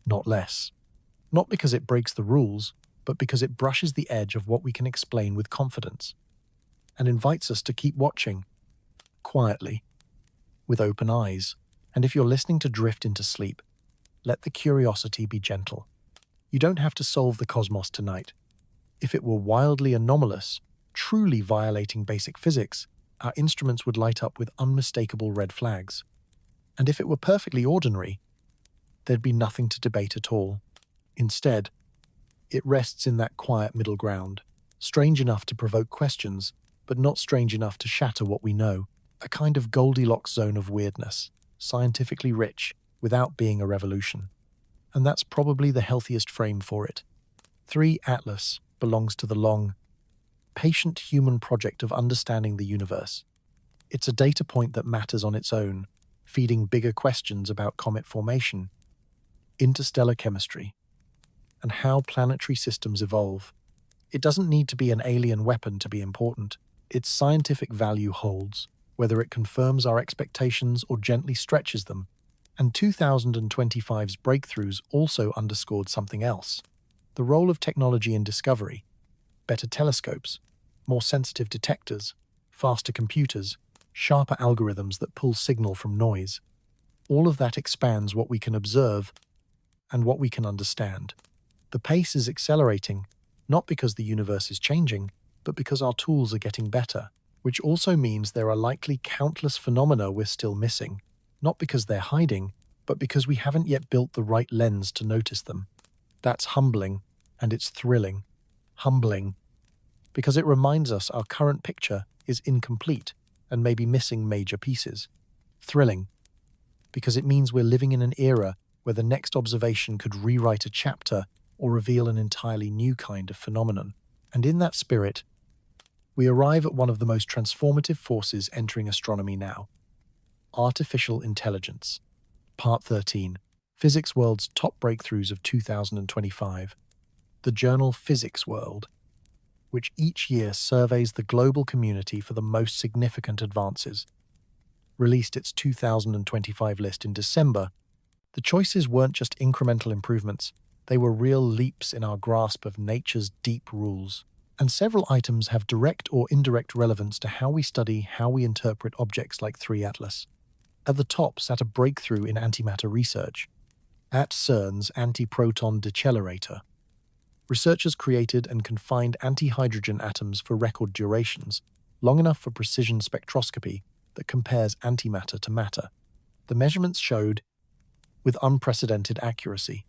not less. Not because it breaks the rules, but because it brushes the edge of what we can explain with confidence, and invites us to keep watching, quietly, with open eyes. And if you're listening to drift into sleep, let the curiosity be gentle. You don't have to solve the cosmos tonight. If it were wildly anomalous, truly violating basic physics, our instruments would light up with unmistakable red flags. And if it were perfectly ordinary, there'd be nothing to debate at all. Instead, it rests in that quiet middle ground, strange enough to provoke questions, but not strange enough to shatter what we know, a kind of Goldilocks zone of weirdness, scientifically rich, without being a revolution. And that's probably the healthiest frame for it. 3 Atlas belongs to the long, patient human project of understanding the universe. It's a data point that matters on its own, feeding bigger questions about comet formation, interstellar chemistry, and how planetary systems evolve. It doesn't need to be an alien weapon to be important. Its scientific value holds, whether it confirms our expectations or gently stretches them. And 2025's breakthroughs also underscored something else: the role of technology in discovery. Better telescopes, more sensitive detectors, faster computers, sharper algorithms that pull signal from noise. All of that expands what we can observe and what we can understand. The pace is accelerating, not because the universe is changing, but because our tools are getting better, which also means there are likely countless phenomena we're still missing, not because they're hiding, but because we haven't yet built the right lens to notice them. That's humbling, and it's thrilling. Humbling, because it reminds us our current picture is incomplete and may be missing major pieces. Thrilling, because it means we're living in an era where the next observation could rewrite a chapter or reveal an entirely new kind of phenomenon. And in that spirit, we arrive at one of the most transformative forces entering astronomy now: artificial intelligence. Part 13. Physics World's top breakthroughs of 2025. The journal Physics World, which each year surveys the global community for the most significant advances, released its 2025 list in December. The choices weren't just incremental improvements, they were real leaps in our grasp of nature's deep rules. And several items have direct or indirect relevance to how we study, how we interpret objects like 3 Atlas. At the top sat a breakthrough in antimatter research. At CERN's anti-proton decelerator, researchers created and confined anti-hydrogen atoms for record durations, long enough for precision spectroscopy that compares antimatter to matter. The measurements showed, with unprecedented accuracy,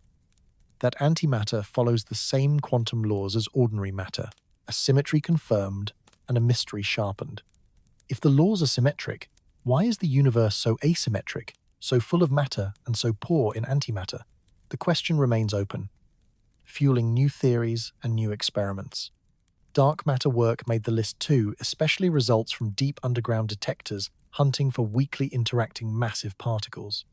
that antimatter follows the same quantum laws as ordinary matter, a symmetry confirmed and a mystery sharpened. If the laws are symmetric, why is the universe so asymmetric, so full of matter and so poor in antimatter? The question remains open, fueling new theories and new experiments. Dark matter work made the list too, especially results from deep underground detectors hunting for weakly interacting massive particles.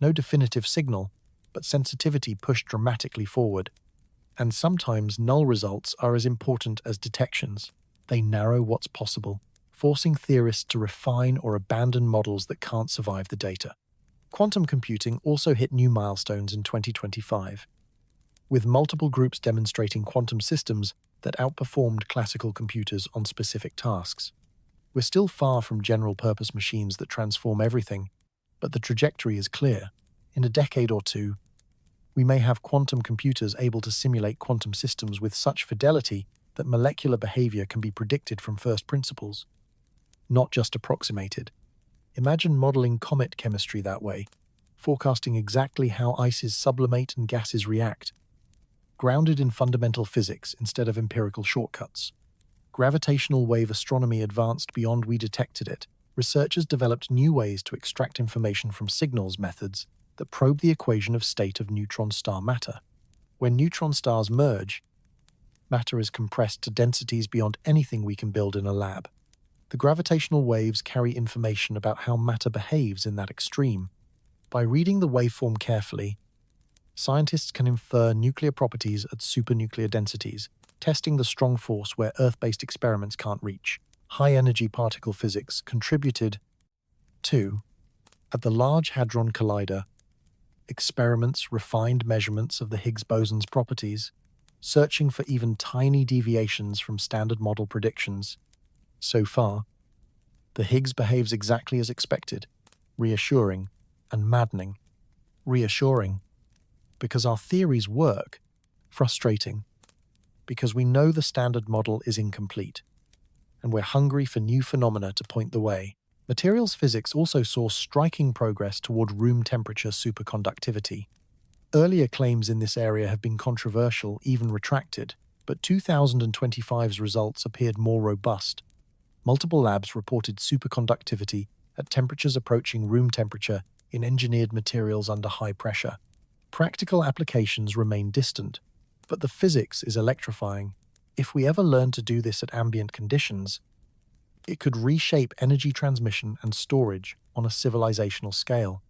No definitive signal, but sensitivity pushed dramatically forward. And sometimes null results are as important as detections. They narrow what's possible, forcing theorists to refine or abandon models that can't survive the data. Quantum computing also hit new milestones in 2025, with multiple groups demonstrating quantum systems that outperformed classical computers on specific tasks. We're still far from general-purpose machines that transform everything, but the trajectory is clear. In a decade or two, we may have quantum computers able to simulate quantum systems with such fidelity that molecular behavior can be predicted from first principles, not just approximated. Imagine modeling comet chemistry that way, forecasting exactly how ices sublimate and gases react, grounded in fundamental physics instead of empirical shortcuts. Gravitational wave astronomy advanced beyond we detected it. Researchers developed new ways to extract information from signals methods that probe the equation of state of neutron star matter. When neutron stars merge, matter is compressed to densities beyond anything we can build in a lab. The gravitational waves carry information about how matter behaves in that extreme. By reading the waveform carefully, scientists can infer nuclear properties at supernuclear densities, testing the strong force where Earth-based experiments can't reach. High-energy particle physics contributed to, at the Large Hadron Collider, experiments refined measurements of the Higgs boson's properties, searching for even tiny deviations from standard model predictions. So far, the Higgs behaves exactly as expected, reassuring and maddening. Reassuring, because our theories work. Frustrating, because we know the standard model is incomplete, and we're hungry for new phenomena to point the way. Materials physics also saw striking progress toward room temperature superconductivity. Earlier claims in this area have been controversial, even retracted, but 2025's results appeared more robust. Multiple labs reported superconductivity at temperatures approaching room temperature in engineered materials under high pressure. Practical applications remain distant, but the physics is electrifying. If we ever learn to do this at ambient conditions, it could reshape energy transmission and storage on a civilizational scale.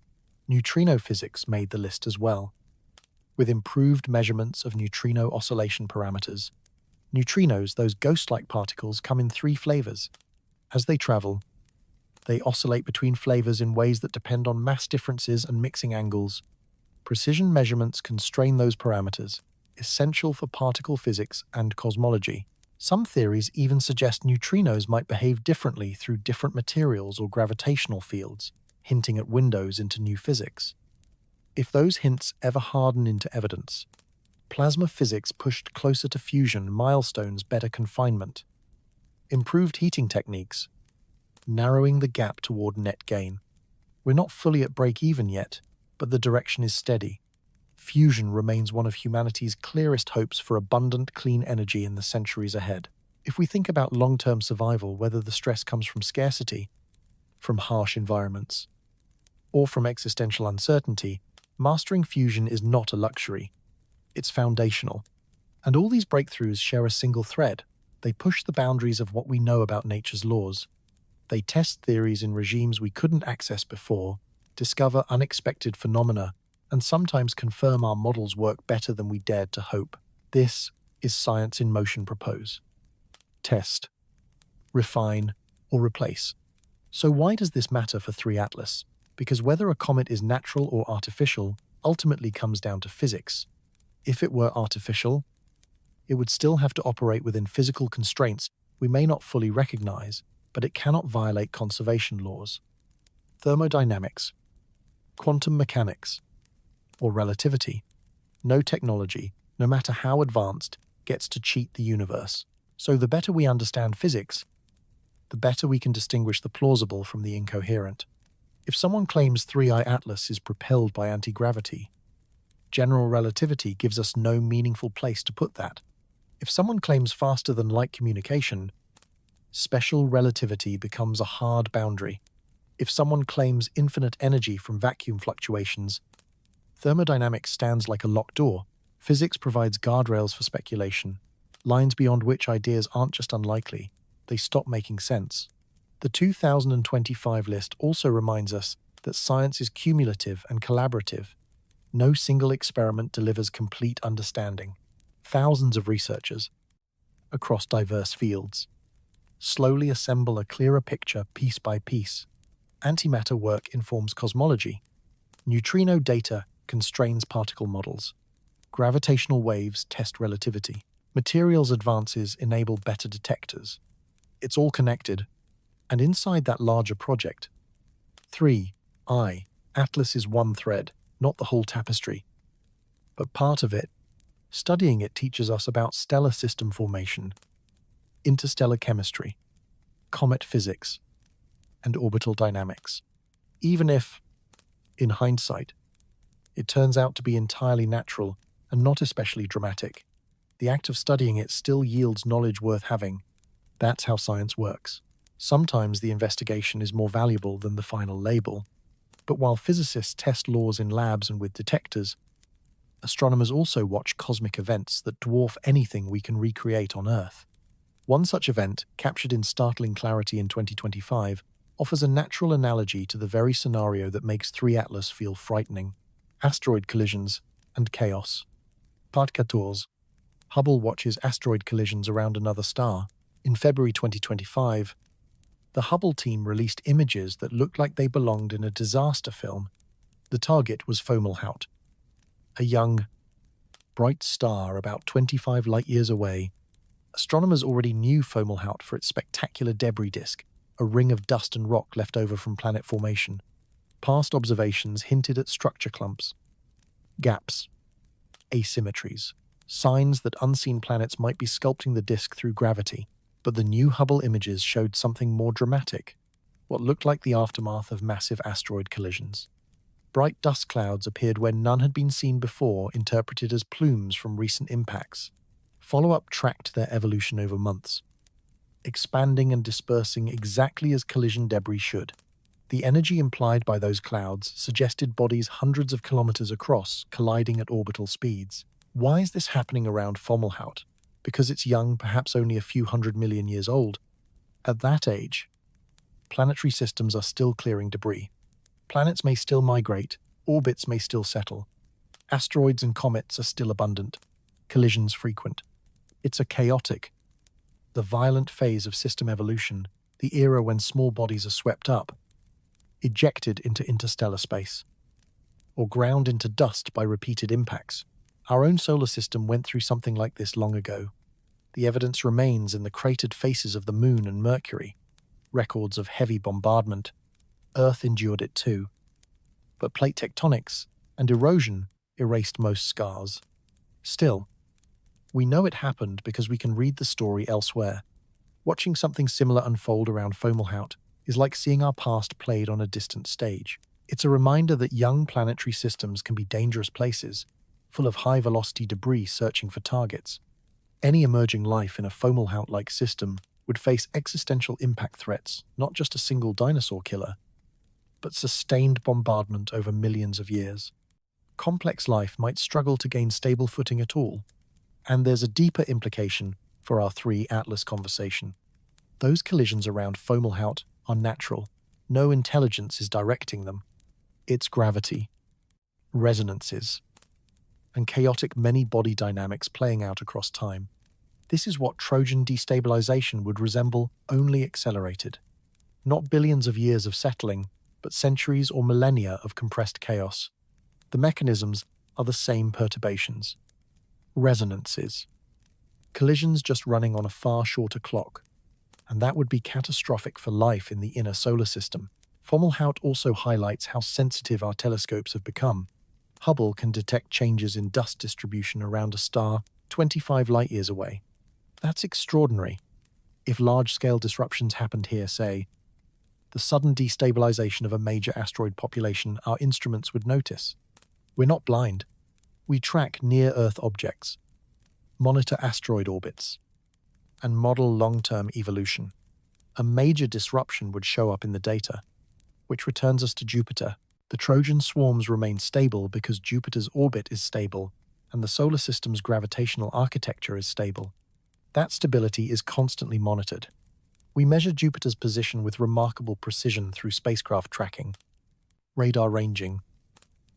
Neutrino physics made the list as well, with improved measurements of neutrino oscillation parameters. Neutrinos, those ghost-like particles, come in 3 flavors. As they travel, they oscillate between flavors in ways that depend on mass differences and mixing angles. Precision measurements constrain those parameters, essential for particle physics and cosmology. Some theories even suggest neutrinos might behave differently through different materials or gravitational fields, hinting at windows into new physics. If those hints ever harden into evidence, plasma physics pushed closer to fusion milestones, better confinement, improved heating techniques, narrowing the gap toward net gain. We're not fully at break-even yet, but the direction is steady. Fusion remains one of humanity's clearest hopes for abundant, clean energy in the centuries ahead. If we think about long-term survival, whether the stress comes from scarcity, from harsh environments, or from existential uncertainty, mastering fusion is not a luxury. It's foundational. And all these breakthroughs share a single thread. They push the boundaries of what we know about nature's laws. They test theories in regimes we couldn't access before, discover unexpected phenomena, and sometimes confirm our models work better than we dared to hope. This is science in motion. Propose, test, refine, or replace. So why does this matter for 3 Atlas? Because whether a comet is natural or artificial ultimately comes down to physics. If it were artificial, it would still have to operate within physical constraints we may not fully recognize, but it cannot violate conservation laws. Thermodynamics, quantum mechanics, or relativity. No technology, no matter how advanced, gets to cheat the universe. So the better we understand physics, the better we can distinguish the plausible from the incoherent. If someone claims 3I Atlas is propelled by anti-gravity, general relativity gives us no meaningful place to put that. If someone claims faster than light communication, special relativity becomes a hard boundary. If someone claims infinite energy from vacuum fluctuations, thermodynamics stands like a locked door. Physics provides guardrails for speculation, lines beyond which ideas aren't just unlikely, they stop making sense. The 2025 list also reminds us that science is cumulative and collaborative. No single experiment delivers complete understanding. Thousands of researchers, across diverse fields, slowly assemble a clearer picture piece by piece. Antimatter work informs cosmology. Neutrino data constrains particle models. Gravitational waves test relativity. Materials advances enable better detectors. It's all connected. And inside that larger project, 3I, Atlas is one thread, not the whole tapestry, but part of it. Studying it teaches us about stellar system formation, interstellar chemistry, comet physics, and orbital dynamics. Even if, in hindsight, it turns out to be entirely natural and not especially dramatic, the act of studying it still yields knowledge worth having. That's how science works. Sometimes the investigation is more valuable than the final label. But while physicists test laws in labs and with detectors, astronomers also watch cosmic events that dwarf anything we can recreate on Earth. One such event, captured in startling clarity in 2025, offers a natural analogy to the very scenario that makes 3 Atlas feel frightening: asteroid collisions and chaos. Part 14. Hubble watches asteroid collisions around another star. In February 2025, the Hubble team released images that looked like they belonged in a disaster film. The target was Fomalhaut, a young, bright star about 25 light-years away. Astronomers already knew Fomalhaut for its spectacular debris disk, a ring of dust and rock left over from planet formation. Past observations hinted at structure clumps, gaps, asymmetries, signs that unseen planets might be sculpting the disk through gravity. But the new Hubble images showed something more dramatic, what looked like the aftermath of massive asteroid collisions. Bright dust clouds appeared where none had been seen before, interpreted as plumes from recent impacts. Follow-up tracked their evolution over months, expanding and dispersing exactly as collision debris should. The energy implied by those clouds suggested bodies hundreds of kilometers across, colliding at orbital speeds. Why is this happening around Fomalhaut? Because it's young, perhaps only a few 100 million years old. At that age, planetary systems are still clearing debris. Planets may still migrate, orbits may still settle. Asteroids and comets are still abundant, collisions frequent. It's a chaotic, the violent phase of system evolution, the era when small bodies are swept up, ejected into interstellar space, or ground into dust by repeated impacts. Our own solar system went through something like this long ago. The evidence remains in the cratered faces of the Moon and Mercury, records of heavy bombardment. Earth endured it too. But plate tectonics and erosion erased most scars. Still, we know it happened because we can read the story elsewhere. Watching something similar unfold around Fomalhaut is like seeing our past played on a distant stage. It's a reminder that young planetary systems can be dangerous places, full of high-velocity debris searching for targets. Any emerging life in a Fomalhaut-like system would face existential impact threats, not just a single dinosaur killer, but sustained bombardment over millions of years. Complex life might struggle to gain stable footing at all. And there's a deeper implication for our 3 Atlas conversation. Those collisions around Fomalhaut are natural. No intelligence is directing them. It's gravity, resonances, and chaotic many-body dynamics playing out across time. This is what Trojan destabilization would resemble, only accelerated. Not billions of years of settling, but centuries or millennia of compressed chaos. The mechanisms are the same perturbations. Resonances. Collisions just running on a far shorter clock. And that would be catastrophic for life in the inner solar system. Fomalhaut also highlights how sensitive our telescopes have become. Hubble can detect changes in dust distribution around a star 25 light-years away. That's extraordinary. If large-scale disruptions happened here, say, the sudden destabilization of a major asteroid population, our instruments would notice. We're not blind. We track near-Earth objects, monitor asteroid orbits, and model long-term evolution. A major disruption would show up in the data, which returns us to Jupiter. The Trojan swarms remain stable because Jupiter's orbit is stable and the solar system's gravitational architecture is stable. That stability is constantly monitored. We measure Jupiter's position with remarkable precision through spacecraft tracking. radar ranging,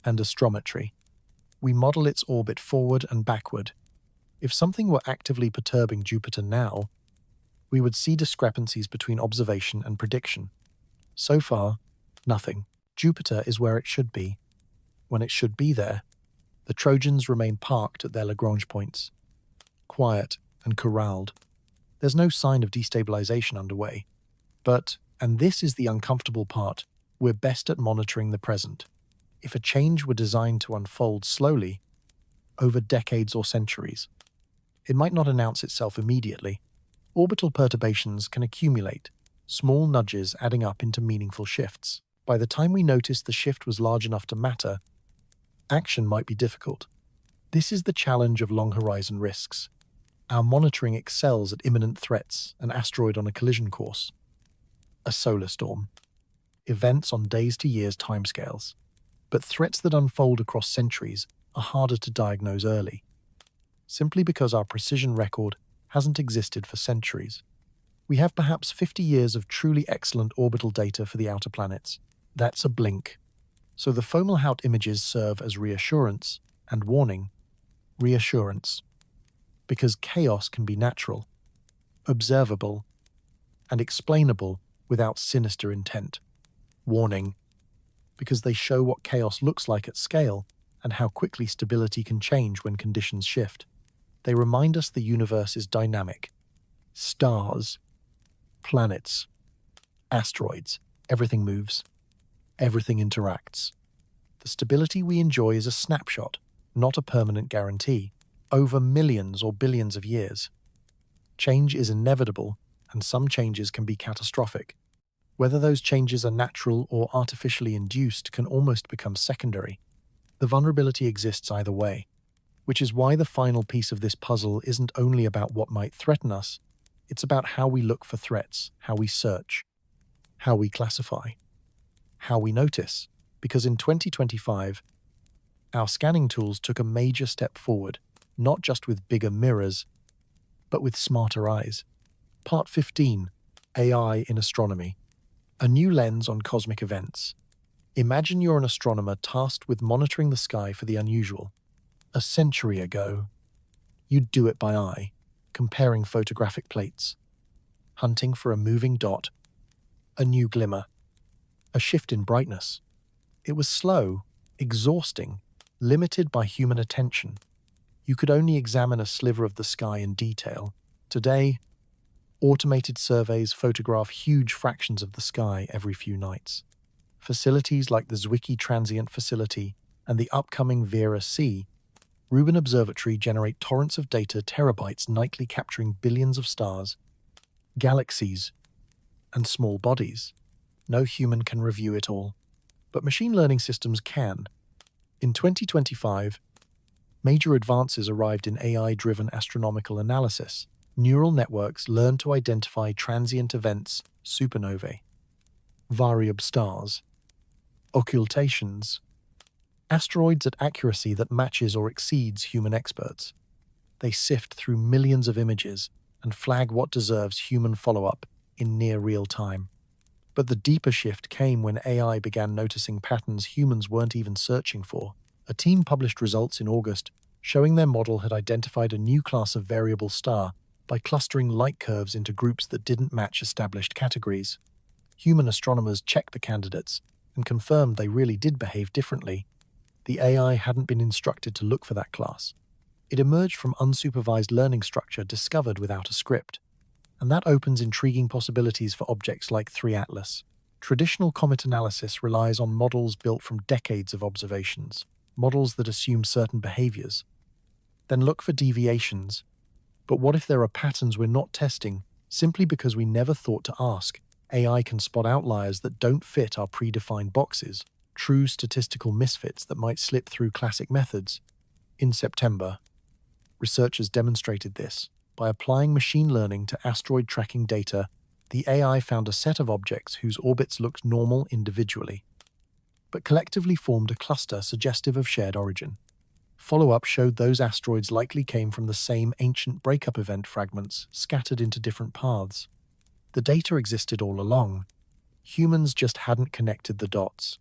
and astrometry. We model its orbit forward and backward. If something were actively perturbing Jupiter now, we would see discrepancies between observation and prediction. So far, nothing. Jupiter is where it should be, when it should be there. The Trojans remain parked at their Lagrange points, quiet and corralled. There's no sign of destabilization underway. But, and this is the uncomfortable part, we're best at monitoring the present. If a change were designed to unfold slowly, over decades or centuries, it might not announce itself immediately. Orbital perturbations can accumulate, small nudges adding up into meaningful shifts. By the time we notice the shift was large enough to matter, action might be difficult. This is the challenge of long-horizon risks. Our monitoring excels at imminent threats, an asteroid on a collision course, a solar storm, events on days to years timescales. But threats that unfold across centuries are harder to diagnose early, simply because our precision record hasn't existed for centuries. We have perhaps 50 years of truly excellent orbital data for the outer planets. That's a blink. So the Fomalhaut images serve as reassurance and warning. Reassurance, because chaos can be natural, observable, and explainable without sinister intent. Warning, because they show what chaos looks like at scale and how quickly stability can change when conditions shift. They remind us the universe is dynamic. Stars, planets, asteroids, everything moves, everything interacts. The stability we enjoy is a snapshot, not a permanent guarantee, over millions or billions of years. Change is inevitable, and some changes can be catastrophic. Whether those changes are natural or artificially induced can almost become secondary. The vulnerability exists either way, which is why the final piece of this puzzle isn't only about what might threaten us, it's about how we look for threats, how we search, how we classify, how we notice. Because in 2025, our scanning tools took a major step forward, not just with bigger mirrors, but with smarter eyes. Part 15, AI in Astronomy. A new lens on cosmic events. Imagine you're an astronomer tasked with monitoring the sky for the unusual. A century ago, you'd do it by eye, comparing photographic plates, hunting for a moving dot, a new glimmer, a shift in brightness. It was slow, exhausting, limited by human attention. You could only examine a sliver of the sky in detail. Today, automated surveys photograph huge fractions of the sky every few nights. Facilities like the Zwicky Transient Facility and the upcoming Vera-C Rubin Observatory generate torrents of data, terabytes nightly, capturing billions of stars, galaxies, and small bodies. No human can review it all, but machine learning systems can. In 2025, major advances arrived in AI-driven astronomical analysis. Neural networks learn to identify transient events, supernovae, variable stars, occultations, asteroids at accuracy that matches or exceeds human experts. They sift through millions of images and flag what deserves human follow-up in near real time. But the deeper shift came when AI began noticing patterns humans weren't even searching for. A team published results in August showing their model had identified a new class of variable star by clustering light curves into groups that didn't match established categories. Human astronomers checked the candidates and confirmed they really did behave differently. The AI hadn't been instructed to look for that class. It emerged from unsupervised learning structure discovered without a script. And that opens intriguing possibilities for objects like 3 Atlas. Traditional comet analysis relies on models built from decades of observations, models that assume certain behaviors, then look for deviations. But what if there are patterns we're not testing simply because we never thought to ask? AI can spot outliers that don't fit our predefined boxes, true statistical misfits that might slip through classic methods. In September, researchers demonstrated this. By applying machine learning to asteroid tracking data, the AI found a set of objects whose orbits looked normal individually, but collectively formed a cluster suggestive of shared origin. Follow-up showed those asteroids likely came from the same ancient breakup event fragments scattered into different paths. The data existed all along. Humans just hadn't connected the dots.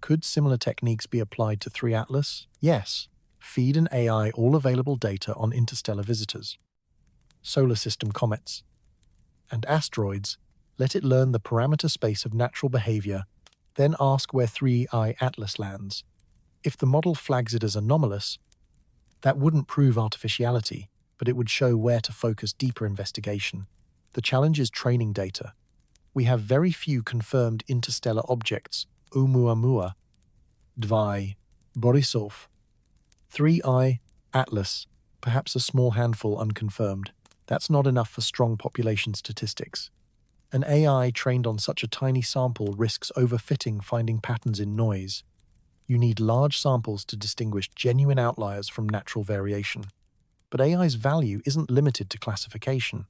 Could similar techniques be applied to 3 Atlas? Yes. Feed an AI all available data on interstellar visitors, solar system comets, and asteroids. Let it learn the parameter space of natural behavior, then ask where 3I Atlas lands. If the model flags it as anomalous, that wouldn't prove artificiality, but it would show where to focus deeper investigation. The challenge is training data. We have very few confirmed interstellar objects: Oumuamua, Dvi, Borisov, 3I, Atlas, perhaps a small handful unconfirmed. That's not enough for strong population statistics. An AI trained on such a tiny sample risks overfitting, finding patterns in noise. You need large samples to distinguish genuine outliers from natural variation. But AI's value isn't limited to classification.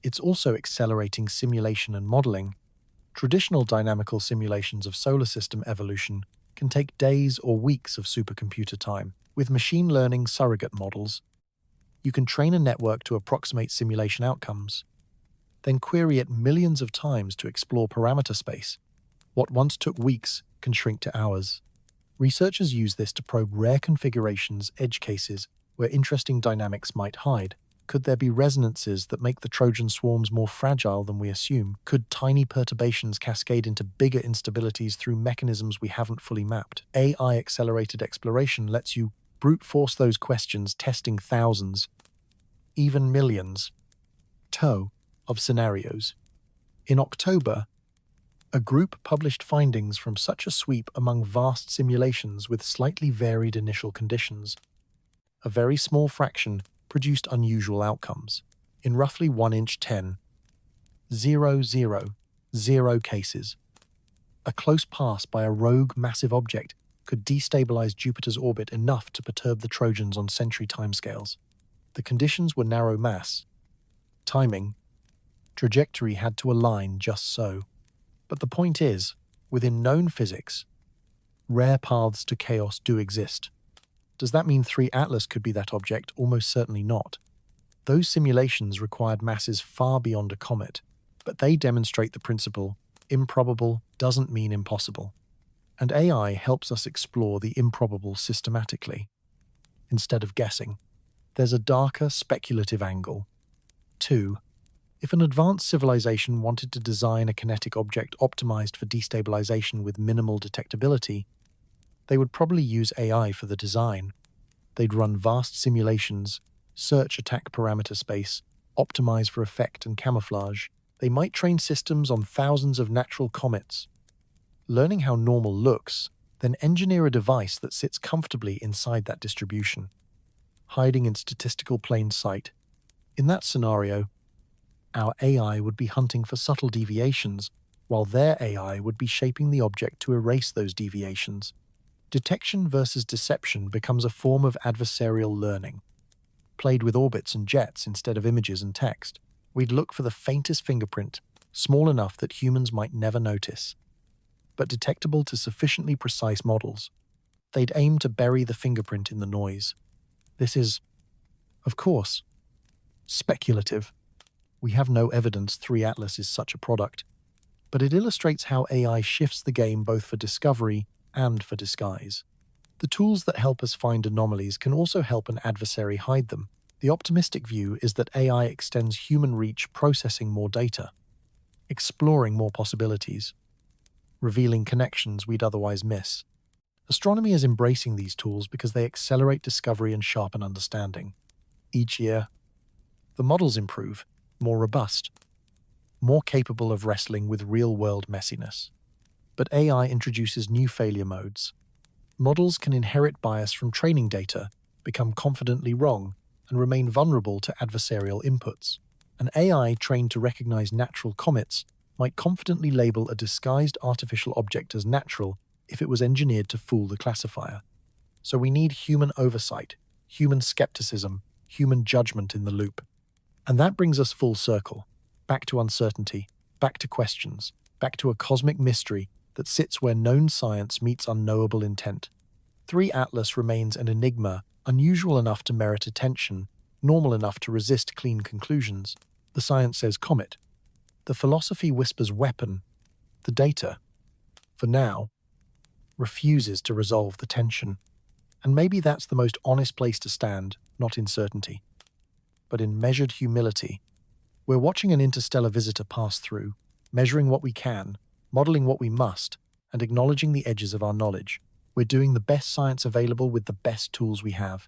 It's also accelerating simulation and modeling. Traditional dynamical simulations of solar system evolution can take days or weeks of supercomputer time. With machine learning surrogate models, you can train a network to approximate simulation outcomes, then query it millions of times to explore parameter space. What once took weeks can shrink to hours. Researchers use this to probe rare configurations, edge cases, where interesting dynamics might hide. Could there be resonances that make the Trojan swarms more fragile than we assume? Could tiny perturbations cascade into bigger instabilities through mechanisms we haven't fully mapped? AI-accelerated exploration lets you brute force those questions, testing thousands, even millions, of scenarios. In October, a group published findings from such a sweep among vast simulations with slightly varied initial conditions. A very small fraction produced unusual outcomes. In roughly 1-inch 10,000 cases, a close pass by a rogue massive object could destabilize Jupiter's orbit enough to perturb the Trojans on century timescales. The conditions were narrow mass, timing, trajectory had to align just so. But the point is, within known physics, rare paths to chaos do exist. Does that mean 3 Atlas could be that object? Almost certainly not. Those simulations required masses far beyond a comet, but they demonstrate the principle: improbable doesn't mean impossible. And AI helps us explore the improbable systematically, instead of guessing. There's a darker, speculative angle. 2. If an advanced civilization wanted to design a kinetic object optimized for destabilization with minimal detectability, they would probably use AI for the design. They'd run vast simulations, search attack parameter space, optimize for effect and camouflage. They might train systems on thousands of natural comets, learning how normal looks, then engineer a device that sits comfortably inside that distribution, hiding in statistical plain sight. In that scenario, our AI would be hunting for subtle deviations, while their AI would be shaping the object to erase those deviations. Detection versus deception becomes a form of adversarial learning. Played with orbits and jets instead of images and text, we'd look for the faintest fingerprint, small enough that humans might never notice, but detectable to sufficiently precise models. They'd aim to bury the fingerprint in the noise. This is, of course, speculative. We have no evidence 3 Atlas is such a product, but it illustrates how AI shifts the game both for discovery and for disguise. The tools that help us find anomalies can also help an adversary hide them. The optimistic view is that AI extends human reach, processing more data, exploring more possibilities, revealing connections we'd otherwise miss. Astronomy is embracing these tools because they accelerate discovery and sharpen understanding. Each year, the models improve, more robust, more capable of wrestling with real-world messiness. But AI introduces new failure modes. Models can inherit bias from training data, become confidently wrong, and remain vulnerable to adversarial inputs. An AI trained to recognize natural comets might confidently label a disguised artificial object as natural if it was engineered to fool the classifier. So we need human oversight, human skepticism, human judgment in the loop. And that brings us full circle, back to uncertainty, back to questions, back to a cosmic mystery that sits where known science meets unknowable intent. 3 Atlas remains an enigma, unusual enough to merit attention, normal enough to resist clean conclusions. The science says comet. The philosophy whispers weapon. The data, for now, refuses to resolve the tension. And maybe that's the most honest place to stand, not in certainty, but in measured humility. We're watching an interstellar visitor pass through, measuring what we can, modeling what we must, and acknowledging the edges of our knowledge. We're doing the best science available with the best tools we have,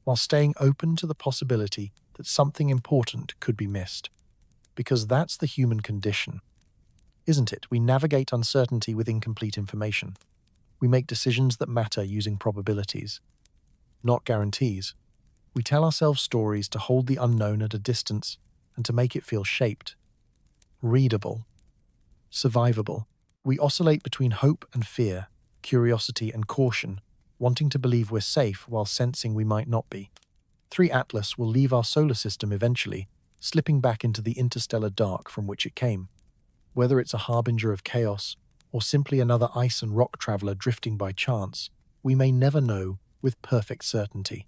while staying open to the possibility that something important could be missed. Because that's the human condition, isn't it? We navigate uncertainty with incomplete information. We make decisions that matter using probabilities, not guarantees. We tell ourselves stories to hold the unknown at a distance and to make it feel shaped, readable, survivable. We oscillate between hope and fear, curiosity and caution, wanting to believe we're safe while sensing we might not be. 3 Atlas will leave our solar system eventually, slipping back into the interstellar dark from which it came. Whether it's a harbinger of chaos or simply another ice and rock traveler drifting by chance, we may never know with perfect certainty.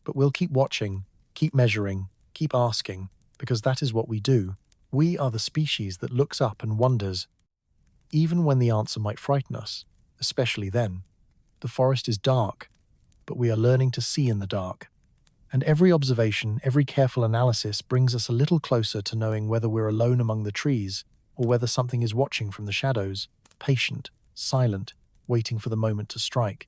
But we'll keep watching, keep measuring, keep asking, because that is what we do. We are the species that looks up and wonders, even when the answer might frighten us, especially then. The forest is dark, but we are learning to see in the dark. And every observation, every careful analysis brings us a little closer to knowing whether we're alone among the trees or whether something is watching from the shadows, patient, silent, waiting for the moment to strike.